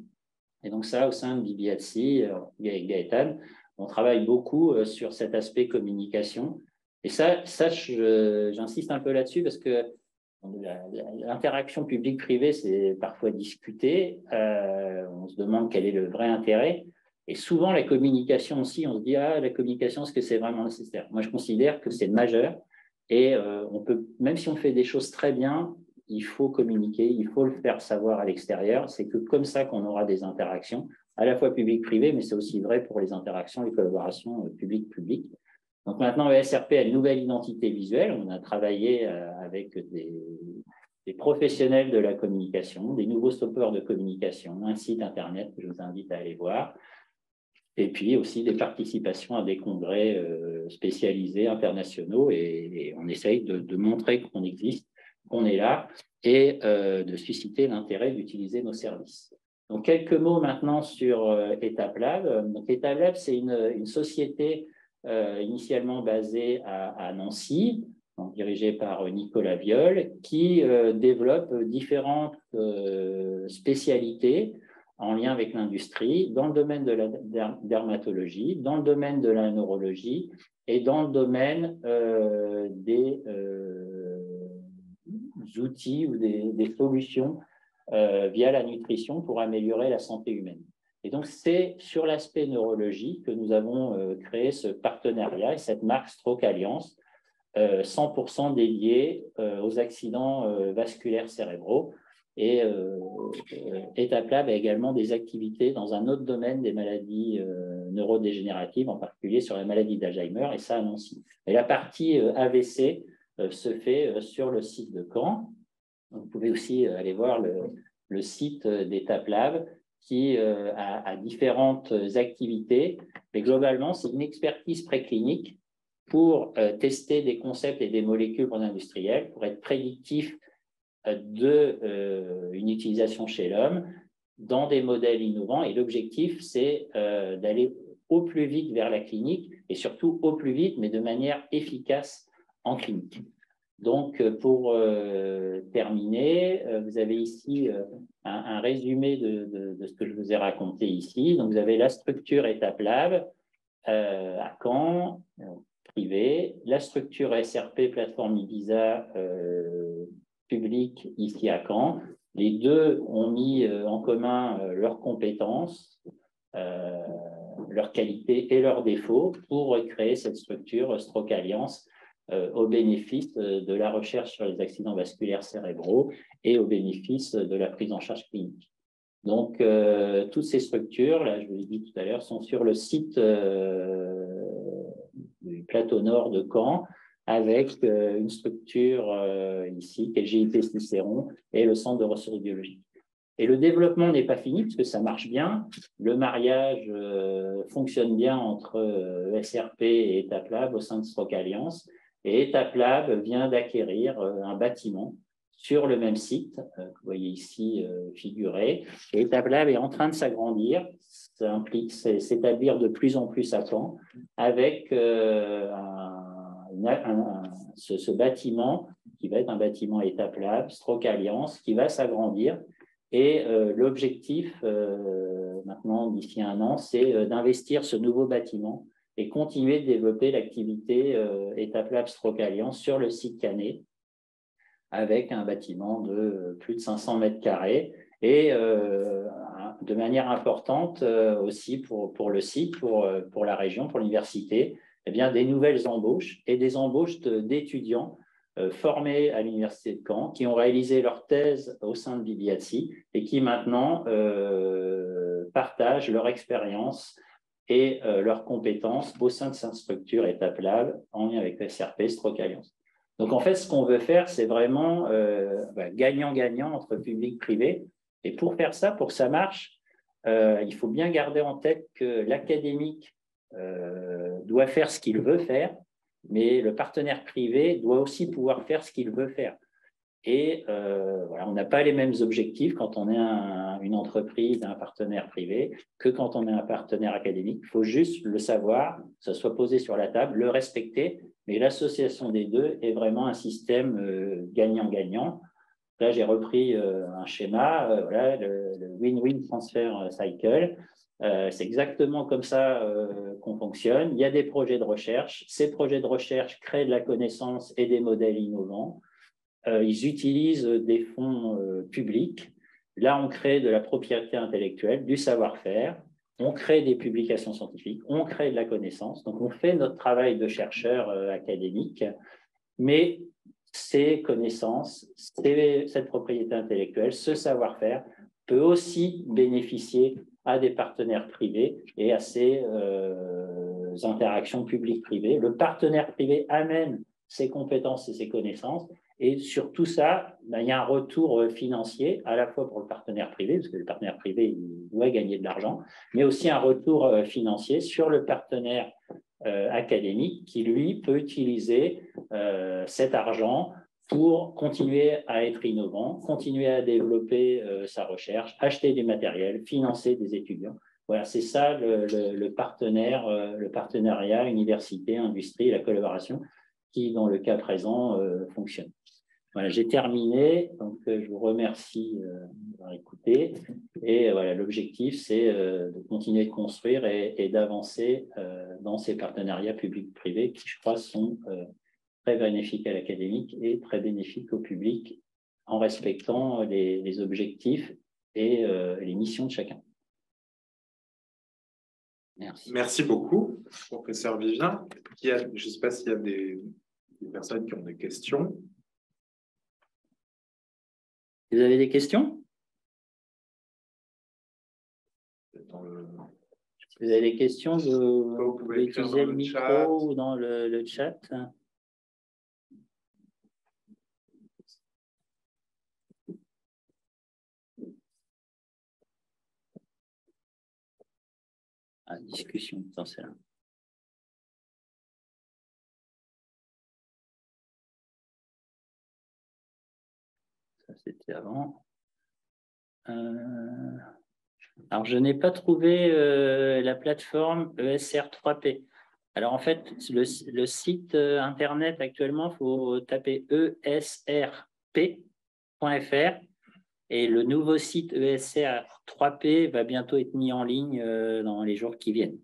Et donc ça, au sein de BBATSI, avec Gaëtan, on travaille beaucoup sur cet aspect communication. Et ça j'insiste un peu là-dessus parce que l'interaction publique-privée, c'est parfois discuté. On se demande quel est le vrai intérêt. Et souvent, la communication aussi, on se dit, la communication, est-ce que c'est vraiment nécessaire? Moi, je considère que c'est majeur. Et on peut, même si on fait des choses très bien, il faut communiquer, il faut le faire savoir à l'extérieur. C'est que comme ça qu'on aura des interactions, à la fois public-privé, mais c'est aussi vrai pour les interactions et collaborations public-public. Donc maintenant, ESRP a une nouvelle identité visuelle. On a travaillé avec des professionnels de la communication, des nouveaux stoppeurs de communication, un site internet que je vous invite à aller voir, et puis aussi des participations à des congrès spécialisés internationaux, et on essaye de montrer qu'on existe, qu'on est là, et de susciter l'intérêt d'utiliser nos services. Donc, quelques mots maintenant sur EtapLab. Donc, EtapLab, c'est une société initialement basée à Nancy, donc dirigée par Nicolas Viol, qui développe différentes spécialités en lien avec l'industrie, dans le domaine de la dermatologie, dans le domaine de la neurologie et dans le domaine des outils ou des solutions via la nutrition pour améliorer la santé humaine. Et donc, c'est sur l'aspect neurologie que nous avons créé ce partenariat et cette marque Stroke Alliance, 100% dédiée aux accidents vasculaires cérébraux. Et EtapLab a également des activités dans un autre domaine des maladies neurodégénératives, en particulier sur la maladie d'Alzheimer, et ça à Nancy. Et la partie AVC se fait sur le site de Caen. Vous pouvez aussi aller voir le site d'EtapLab qui a différentes activités, mais globalement, c'est une expertise préclinique pour tester des concepts et des molécules pour l'industriel, pour être prédictif d'une utilisation chez l'homme dans des modèles innovants. Et l'objectif, c'est d'aller au plus vite vers la clinique et surtout au plus vite, mais de manière efficace en clinique. Donc, pour terminer, vous avez ici un résumé de ce que je vous ai raconté ici. Donc, vous avez la structure EtapLab à Caen, privé, la structure SRP, plateforme Ibiza, publique ici à Caen. Les deux ont mis en commun leurs compétences, leurs qualités et leurs défauts pour créer cette structure Stroke Alliance au bénéfice de la recherche sur les accidents vasculaires cérébraux et au bénéfice de la prise en charge clinique. Donc, toutes ces structures, là, je vous l'ai dit tout à l'heure, sont sur le site du plateau nord de Caen, avec une structure ici, qui est le GIP Cicéron, et le centre de ressources biologiques. Et le développement n'est pas fini, puisque ça marche bien. Le mariage fonctionne bien entre SRP et EtapLab au sein de Stroke Alliance. Et EtapLab vient d'acquérir un bâtiment sur le même site, que vous voyez ici figuré. Et EtapLab est en train de s'agrandir. Ça implique s'établir de plus en plus à Caen, avec ce bâtiment qui va être un bâtiment EtapLab, Stroke Alliance, qui va s'agrandir. Et l'objectif, maintenant, d'ici 1 an, c'est d'investir ce nouveau bâtiment et continuer de développer l'activité EtapLab Stroke Alliance sur le site Canet, avec un bâtiment de plus de 500 mètres carrés et de manière importante aussi pour le site, pour la région, pour l'université, eh bien, des nouvelles embauches et des embauches d'étudiants formés à l'Université de Caen, qui ont réalisé leur thèse au sein de Bibiazzi et qui maintenant partagent leur expérience et leurs compétences au sein de cette structure EtapLab en lien avec le SRP Stroke Alliance. Donc, en fait, ce qu'on veut faire, c'est vraiment gagnant-gagnant entre public et privé. Et pour faire ça, pour que ça marche, il faut bien garder en tête que l'académique doit faire ce qu'il veut faire, mais le partenaire privé doit aussi pouvoir faire ce qu'il veut faire. Et voilà, on n'a pas les mêmes objectifs quand on est une entreprise, un partenaire privé, que quand on est un partenaire académique. Il faut juste le savoir, que ça soit posé sur la table, le respecter, mais l'association des deux est vraiment un système gagnant-gagnant. Là, j'ai repris un schéma, voilà, le Win-Win Transfer Cycle. C'est exactement comme ça qu'on fonctionne. Il y a des projets de recherche. Ces projets de recherche créent de la connaissance et des modèles innovants. Ils utilisent des fonds publics. Là, on crée de la propriété intellectuelle, du savoir-faire. On crée des publications scientifiques. On crée de la connaissance. Donc, on fait notre travail de chercheur académique. Mais ces connaissances, cette propriété intellectuelle, ce savoir-faire peut aussi bénéficier à des partenaires privés et à ces interactions publiques-privées. Le partenaire privé amène ses compétences et ses connaissances, et sur tout ça, il y a un retour financier, à la fois pour le partenaire privé, parce que le partenaire privé il doit gagner de l'argent, mais aussi un retour financier sur le partenaire académique qui, lui, peut utiliser cet argent pour continuer à être innovant, continuer à développer sa recherche, acheter du matériel, financer des étudiants. Voilà, c'est ça le partenariat université-industrie, la collaboration qui, dans le cas présent, fonctionne. Voilà, j'ai terminé, donc je vous remercie d'avoir écouté. Et voilà, l'objectif, c'est de continuer de construire et d'avancer dans ces partenariats publics-privés qui, je crois, sont très bénéfiques à l'académique et très bénéfiques au public en respectant les objectifs et les missions de chacun. Merci. Merci beaucoup, professeur Vivien. Je ne sais pas s'il y a des personnes qui ont des questions. Vous avez des questions? Si vous avez des questions, vous pouvez utiliser le micro ou dans le chat. Ah, discussion, attends, c'est là. Ça, c'était avant. Alors, je n'ai pas trouvé la plateforme ESR3P. Alors, en fait, le site Internet, actuellement, il faut taper esrp.fr et le nouveau site ESR3P va bientôt être mis en ligne dans les jours qui viennent.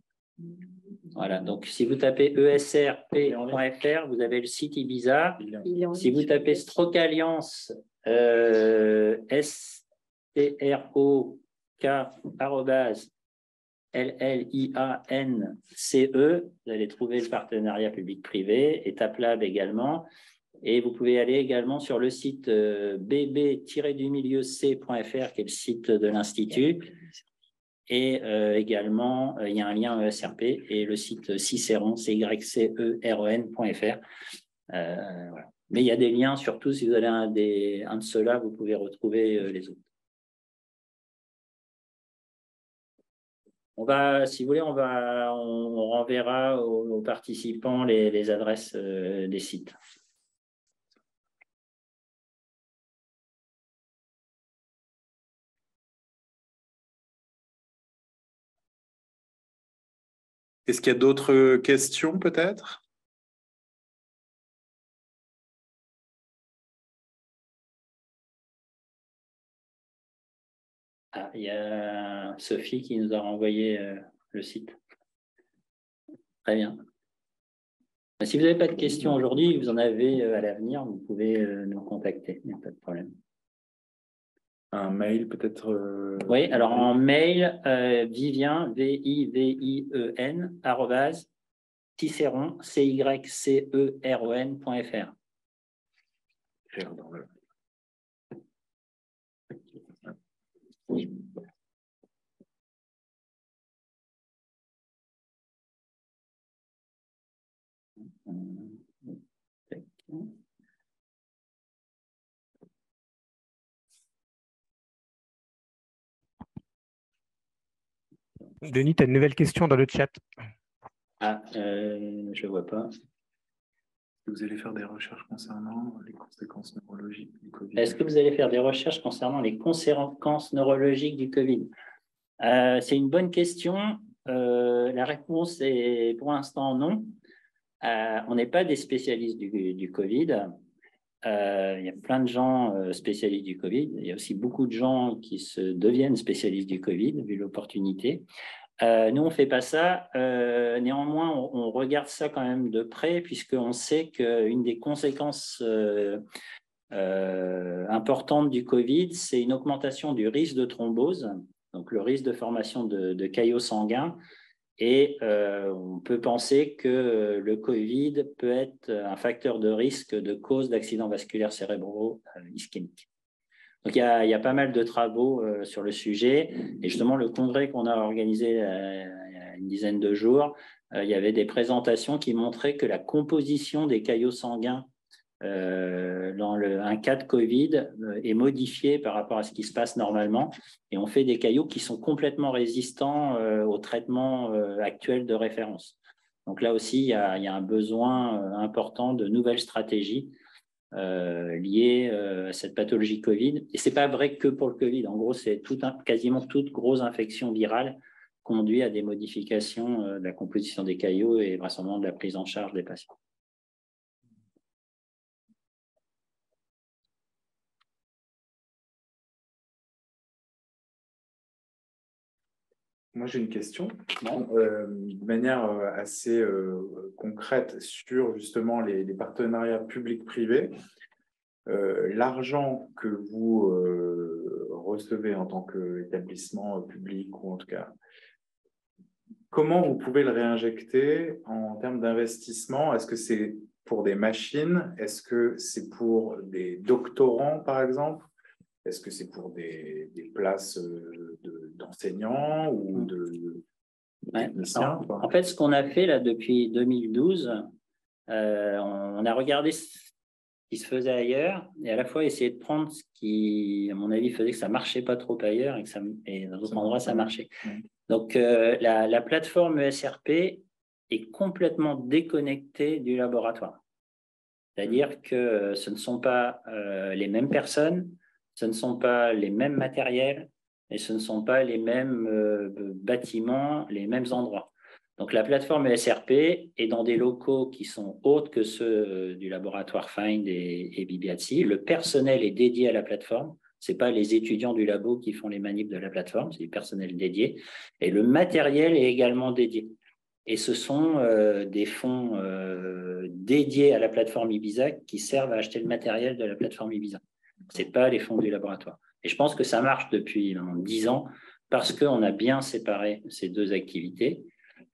Voilà, donc si vous tapez esrp.fr, vous avez le site Ibiza. Si vous tapez Stroke Alliance, STROK@LLIANCE, vous allez trouver le partenariat public-privé, et TapLab également. Et vous pouvez aller également sur le site bb-c.fr, qui est le site de l'Institut. Et également, il y a un lien ESRP et le site Cicéron, CYCERON.fr. Voilà. Mais il y a des liens, surtout si vous avez un de ceux-là, vous pouvez retrouver les autres. On va, si vous voulez, on renverra aux participants les adresses des sites. Est-ce qu'il y a d'autres questions, peut-être? Ah, il y a Sophie qui nous a renvoyé le site. Très bien. Si vous n'avez pas de questions aujourd'hui, vous en avez à l'avenir, vous pouvez nous contacter, il n'y a pas de problème. Un mail peut-être Oui, alors en mail, Vivien, VIVIEN, @Cicéron, CYCERON.fr. Denis, tu as une nouvelle question dans le chat. Ah, je ne vois pas. Vous allez faire des recherches concernant les conséquences neurologiques du Covid. Est-ce que vous allez faire des recherches concernant les conséquences neurologiques du Covid? C'est une bonne question. La réponse est pour l'instant non. On n'est pas des spécialistes du Covid. Il y a plein de gens spécialistes du Covid. Il y a aussi beaucoup de gens qui se deviennent spécialistes du Covid, vu l'opportunité. Nous, on ne fait pas ça. Néanmoins, on regarde ça quand même de près, puisqu'on sait qu'une des conséquences importantes du Covid, c'est une augmentation du risque de thrombose, donc le risque de formation de caillots sanguins. Et on peut penser que le Covid peut être un facteur de risque de cause d'accidents vasculaires cérébraux ischémiques. Donc, il y a pas mal de travaux sur le sujet. Et justement, le congrès qu'on a organisé il y a une dizaine de jours, il y avait des présentations qui montraient que la composition des caillots sanguins dans un cas de Covid est modifiée par rapport à ce qui se passe normalement. Et on fait des caillots qui sont complètement résistants au traitement actuel de référence. Donc là aussi, il y a un besoin important de nouvelles stratégies liées à cette pathologie Covid. Et ce n'est pas vrai que pour le Covid. En gros, c'est quasiment toute grosse infection virale conduit à des modifications de la composition des caillots et vraisemblablement de la prise en charge des patients. Moi, j'ai une question de manière assez concrète sur justement les partenariats publics-privés. L'argent que vous recevez en tant qu'établissement public, ou en tout cas, comment vous pouvez le réinjecter en termes d'investissement? Est-ce que c'est pour des machines? Est-ce que c'est pour des doctorants, par exemple? Est-ce que c'est pour des places d'enseignants ou de techniciens? En fait, ce qu'on a fait là depuis 2012, on a regardé ce qui se faisait ailleurs et à la fois essayer de prendre ce qui, à mon avis, faisait que ça ne marchait pas trop ailleurs et dans d'autres endroits, ça marchait. Donc, la plateforme ESRP est complètement déconnectée du laboratoire. C'est-à-dire que ce ne sont pas les mêmes personnes, ce ne sont pas les mêmes matériels et ce ne sont pas les mêmes bâtiments, les mêmes endroits. Donc, la plateforme ESRP est dans des locaux qui sont autres que ceux du laboratoire FIND et Bibiazzi. Le personnel est dédié à la plateforme. Ce n'est pas les étudiants du labo qui font les manips de la plateforme, c'est du personnel dédié. Et le matériel est également dédié. Et ce sont des fonds dédiés à la plateforme Ibiza qui servent à acheter le matériel de la plateforme Ibiza. Ce n'est pas les fonds du laboratoire. Et je pense que ça marche depuis 10 ans parce qu'on a bien séparé ces deux activités.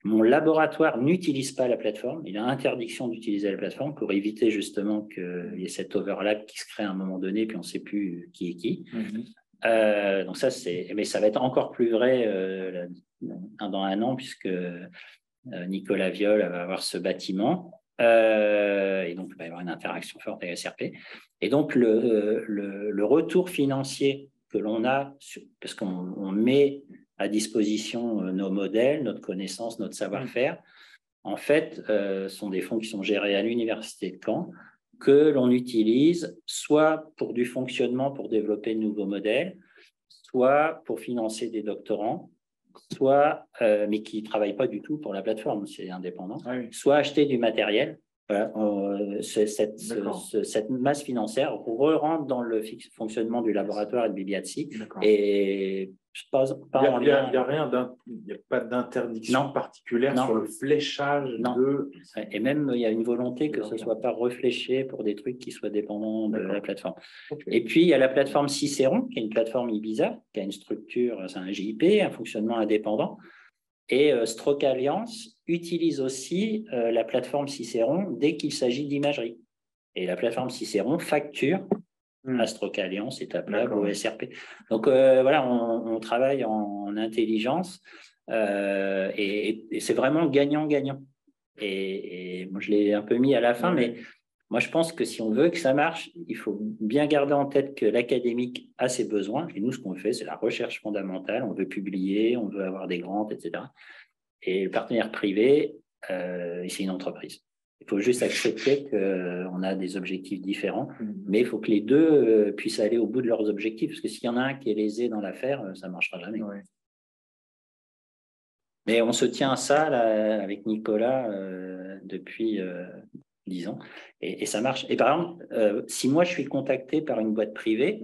Mon laboratoire n'utilise pas la plateforme. Il a interdiction d'utiliser la plateforme pour éviter justement qu'il y ait cet overlap qui se crée à un moment donné, puis on ne sait plus qui est qui. Donc ça, mais ça va être encore plus vrai dans un an puisque Nicolas Viol va avoir ce bâtiment. Et donc, il va y avoir une interaction forte avec SRP. Et donc, le retour financier que l'on a, parce qu'on met à disposition nos modèles, notre connaissance, notre savoir-faire, en fait, sont des fonds qui sont gérés à l'Université de Caen, que l'on utilise soit pour du fonctionnement, pour développer de nouveaux modèles, soit pour financer des doctorants, soit, mais qui ne travaillent pas du tout pour la plateforme, c'est indépendant, soit acheter du matériel. Voilà, cette masse financière rentre dans le fonctionnement du laboratoire et de Bibiazzi. Et il n'y a pas d'interdiction particulière sur le fléchage de... Et même, il y a une volonté que ce ne soit pas réfléchi pour des trucs qui soient dépendants de la plateforme. Et puis, il y a la plateforme Cicéron, qui est une plateforme Ibiza, qui a une structure, c'est un JIP, un fonctionnement indépendant. Et Stroke Alliance utilise aussi la plateforme Cicéron dès qu'il s'agit d'imagerie. Et la plateforme Cicéron facture à Stroke Alliance, EtapLab, au SRP. Donc voilà, on travaille en intelligence et c'est vraiment gagnant-gagnant. Et moi, je l'ai un peu mis à la fin, mais moi, je pense que si on veut que ça marche, il faut bien garder en tête que l'académique a ses besoins. Et nous, ce qu'on fait, c'est la recherche fondamentale. On veut publier, on veut avoir des grants, etc. Et le partenaire privé, c'est une entreprise. Il faut juste accepter qu'on a des objectifs différents, mais il faut que les deux puissent aller au bout de leurs objectifs, parce que s'il y en a un qui est lésé dans l'affaire, ça ne marchera jamais. Mais on se tient à ça là, avec Nicolas depuis 10 ans, et ça marche. Et par exemple, si moi je suis contacté par une boîte privée,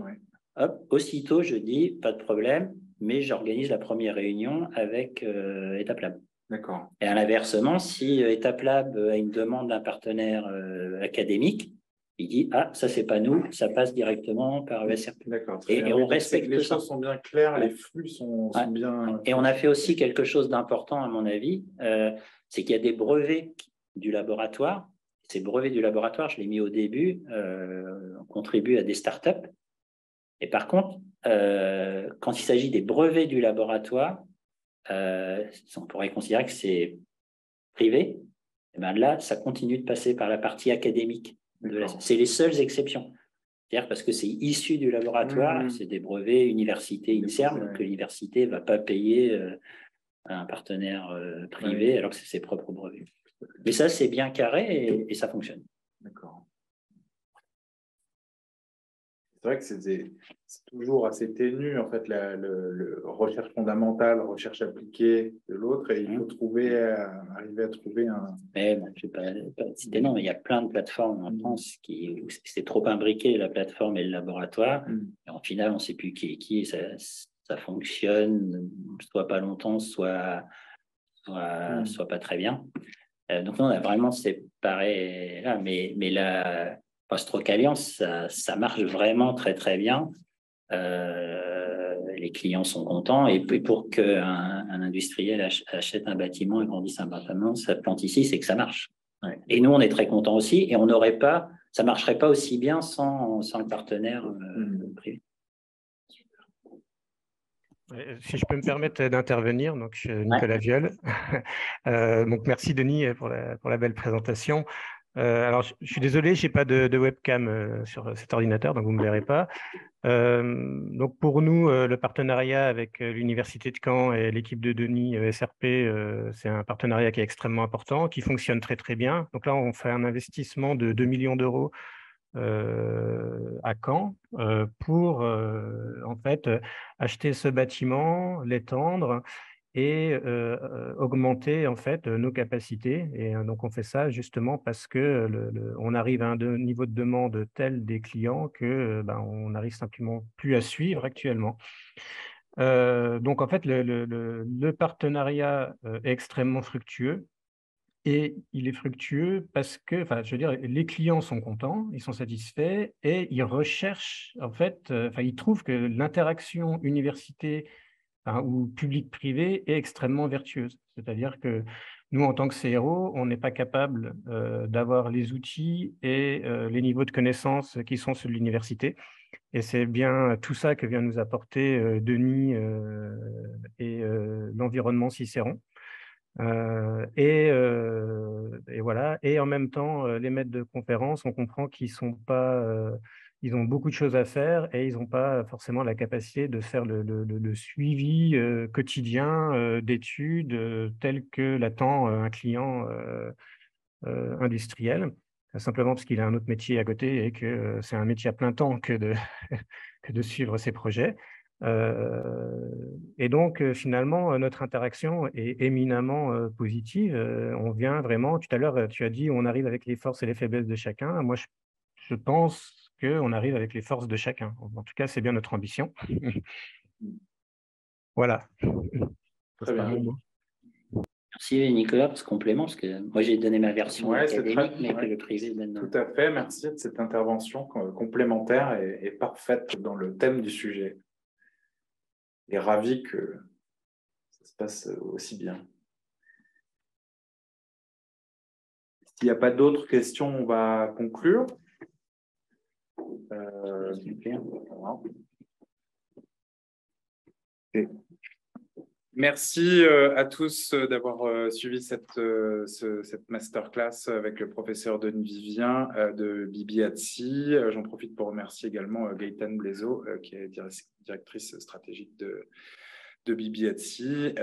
hop, aussitôt je dis pas de problème, mais j'organise la première réunion avec EtapLab. D'accord. Et à l'inversement, si EtapLab a une demande d'un partenaire académique, Il dit, ah, ça, c'est pas nous, ça passe directement par ESRP. D'accord. Et on respecte les ça. choses sont bien claires, Ouais. les flux sont Ouais. bien. Et on a fait aussi quelque chose d'important, à mon avis, c'est qu'il y a des brevets du laboratoire. Ces brevets du laboratoire, je l'ai mis au début, on contribue à des startups. Et par contre, quand il s'agit des brevets du laboratoire, on pourrait considérer que c'est privé. Et ben là, ça continue de passer par la partie académique. C'est les seules exceptions. C'est-à-dire parce que c'est issu du laboratoire, c'est des brevets université INSERM, donc l'université ne va pas payer à un partenaire privé alors que c'est ses propres brevets. Mais ça, c'est bien carré et ça fonctionne. D'accord. C'est vrai que c'est toujours assez ténu, en fait, le recherche fondamentale, recherche appliquée de l'autre, et il faut arriver à trouver un… Mais bon, je ne vais pas citer non, mais il y a plein de plateformes en France où c'est trop imbriqué, la plateforme et le laboratoire. Et en final, on ne sait plus qui est qui, ça fonctionne, soit pas longtemps, soit pas très bien. Donc, nous, on a vraiment séparé là, mais la Post-Rock-Alliance, ça marche vraiment très, très bien. Les clients sont contents. Et puis, pour qu'un industriel achète un bâtiment et grandisse un bâtiment, ça plante ici, c'est que ça marche. Ouais. Et nous, on est très contents aussi. Et ça ne marcherait pas aussi bien sans le partenaire privé. Si je peux me permettre d'intervenir, donc je suis Nicolas Viol. Donc merci Denis pour la belle présentation. Alors je suis désolé, je n'ai pas de webcam sur cet ordinateur, donc vous ne me verrez pas. Donc pour nous, le partenariat avec l'Université de Caen et l'équipe de Denis SRP, c'est un partenariat qui est extrêmement important, qui fonctionne très très bien. Donc là, on fait un investissement de 2 millions d'euros à Caen pour en fait acheter ce bâtiment, l'étendre et augmenter en fait nos capacités. Et donc on fait ça justement parce que on arrive à un niveau de demande tel des clients que on n'arrive simplement plus à suivre actuellement. Donc en fait le partenariat est extrêmement fructueux. Et il est fructueux parce que, enfin, je veux dire, les clients sont contents, ils sont satisfaits et ils recherchent, en fait, ils trouvent que l'interaction université ou public-privé est extrêmement vertueuse. C'est-à-dire que nous, en tant que CRO, on n'est pas capable d'avoir les outils et les niveaux de connaissances qui sont ceux de l'université. Et c'est bien tout ça que vient nous apporter Denis et l'environnement Cicéron. Et voilà. Et en même temps, les maîtres de conférences, on comprend qu'ils sont pas, ils ont beaucoup de choses à faire et ils n'ont pas forcément la capacité de faire le suivi quotidien d'études tel que l'attend un client industriel, simplement parce qu'il a un autre métier à côté et que c'est un métier à plein temps que de suivre ces projets. Et donc, finalement, notre interaction est éminemment positive. On vient vraiment, tout à l'heure, tu as dit, on arrive avec les forces et les faiblesses de chacun. Moi, je pense qu'on arrive avec les forces de chacun. En tout cas, c'est bien notre ambition. Voilà. Très bien. Merci Nicolas pour ce complément, parce que moi j'ai donné ma version académique, mais que le privé donne. Tout à fait, merci de cette intervention complémentaire et parfaite dans le thème du sujet. Et ravi que ça se passe aussi bien. S'il n'y a pas d'autres questions, on va conclure. Merci à tous d'avoir suivi cette masterclass avec le professeur Denis Vivien de BB@SEA. J'en profite pour remercier également Gaëtane Blaiseau, qui est directrice stratégique de BB@SEA,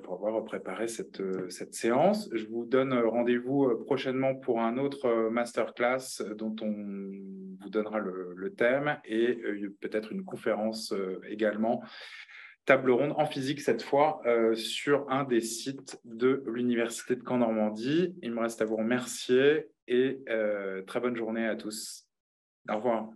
pour avoir préparé cette séance. Je vous donne rendez-vous prochainement pour un autre masterclass dont on vous donnera le thème et peut-être une conférence également. Table ronde en physique cette fois sur un des sites de l'Université de Caen-Normandie. Il me reste à vous remercier et très bonne journée à tous. Au revoir.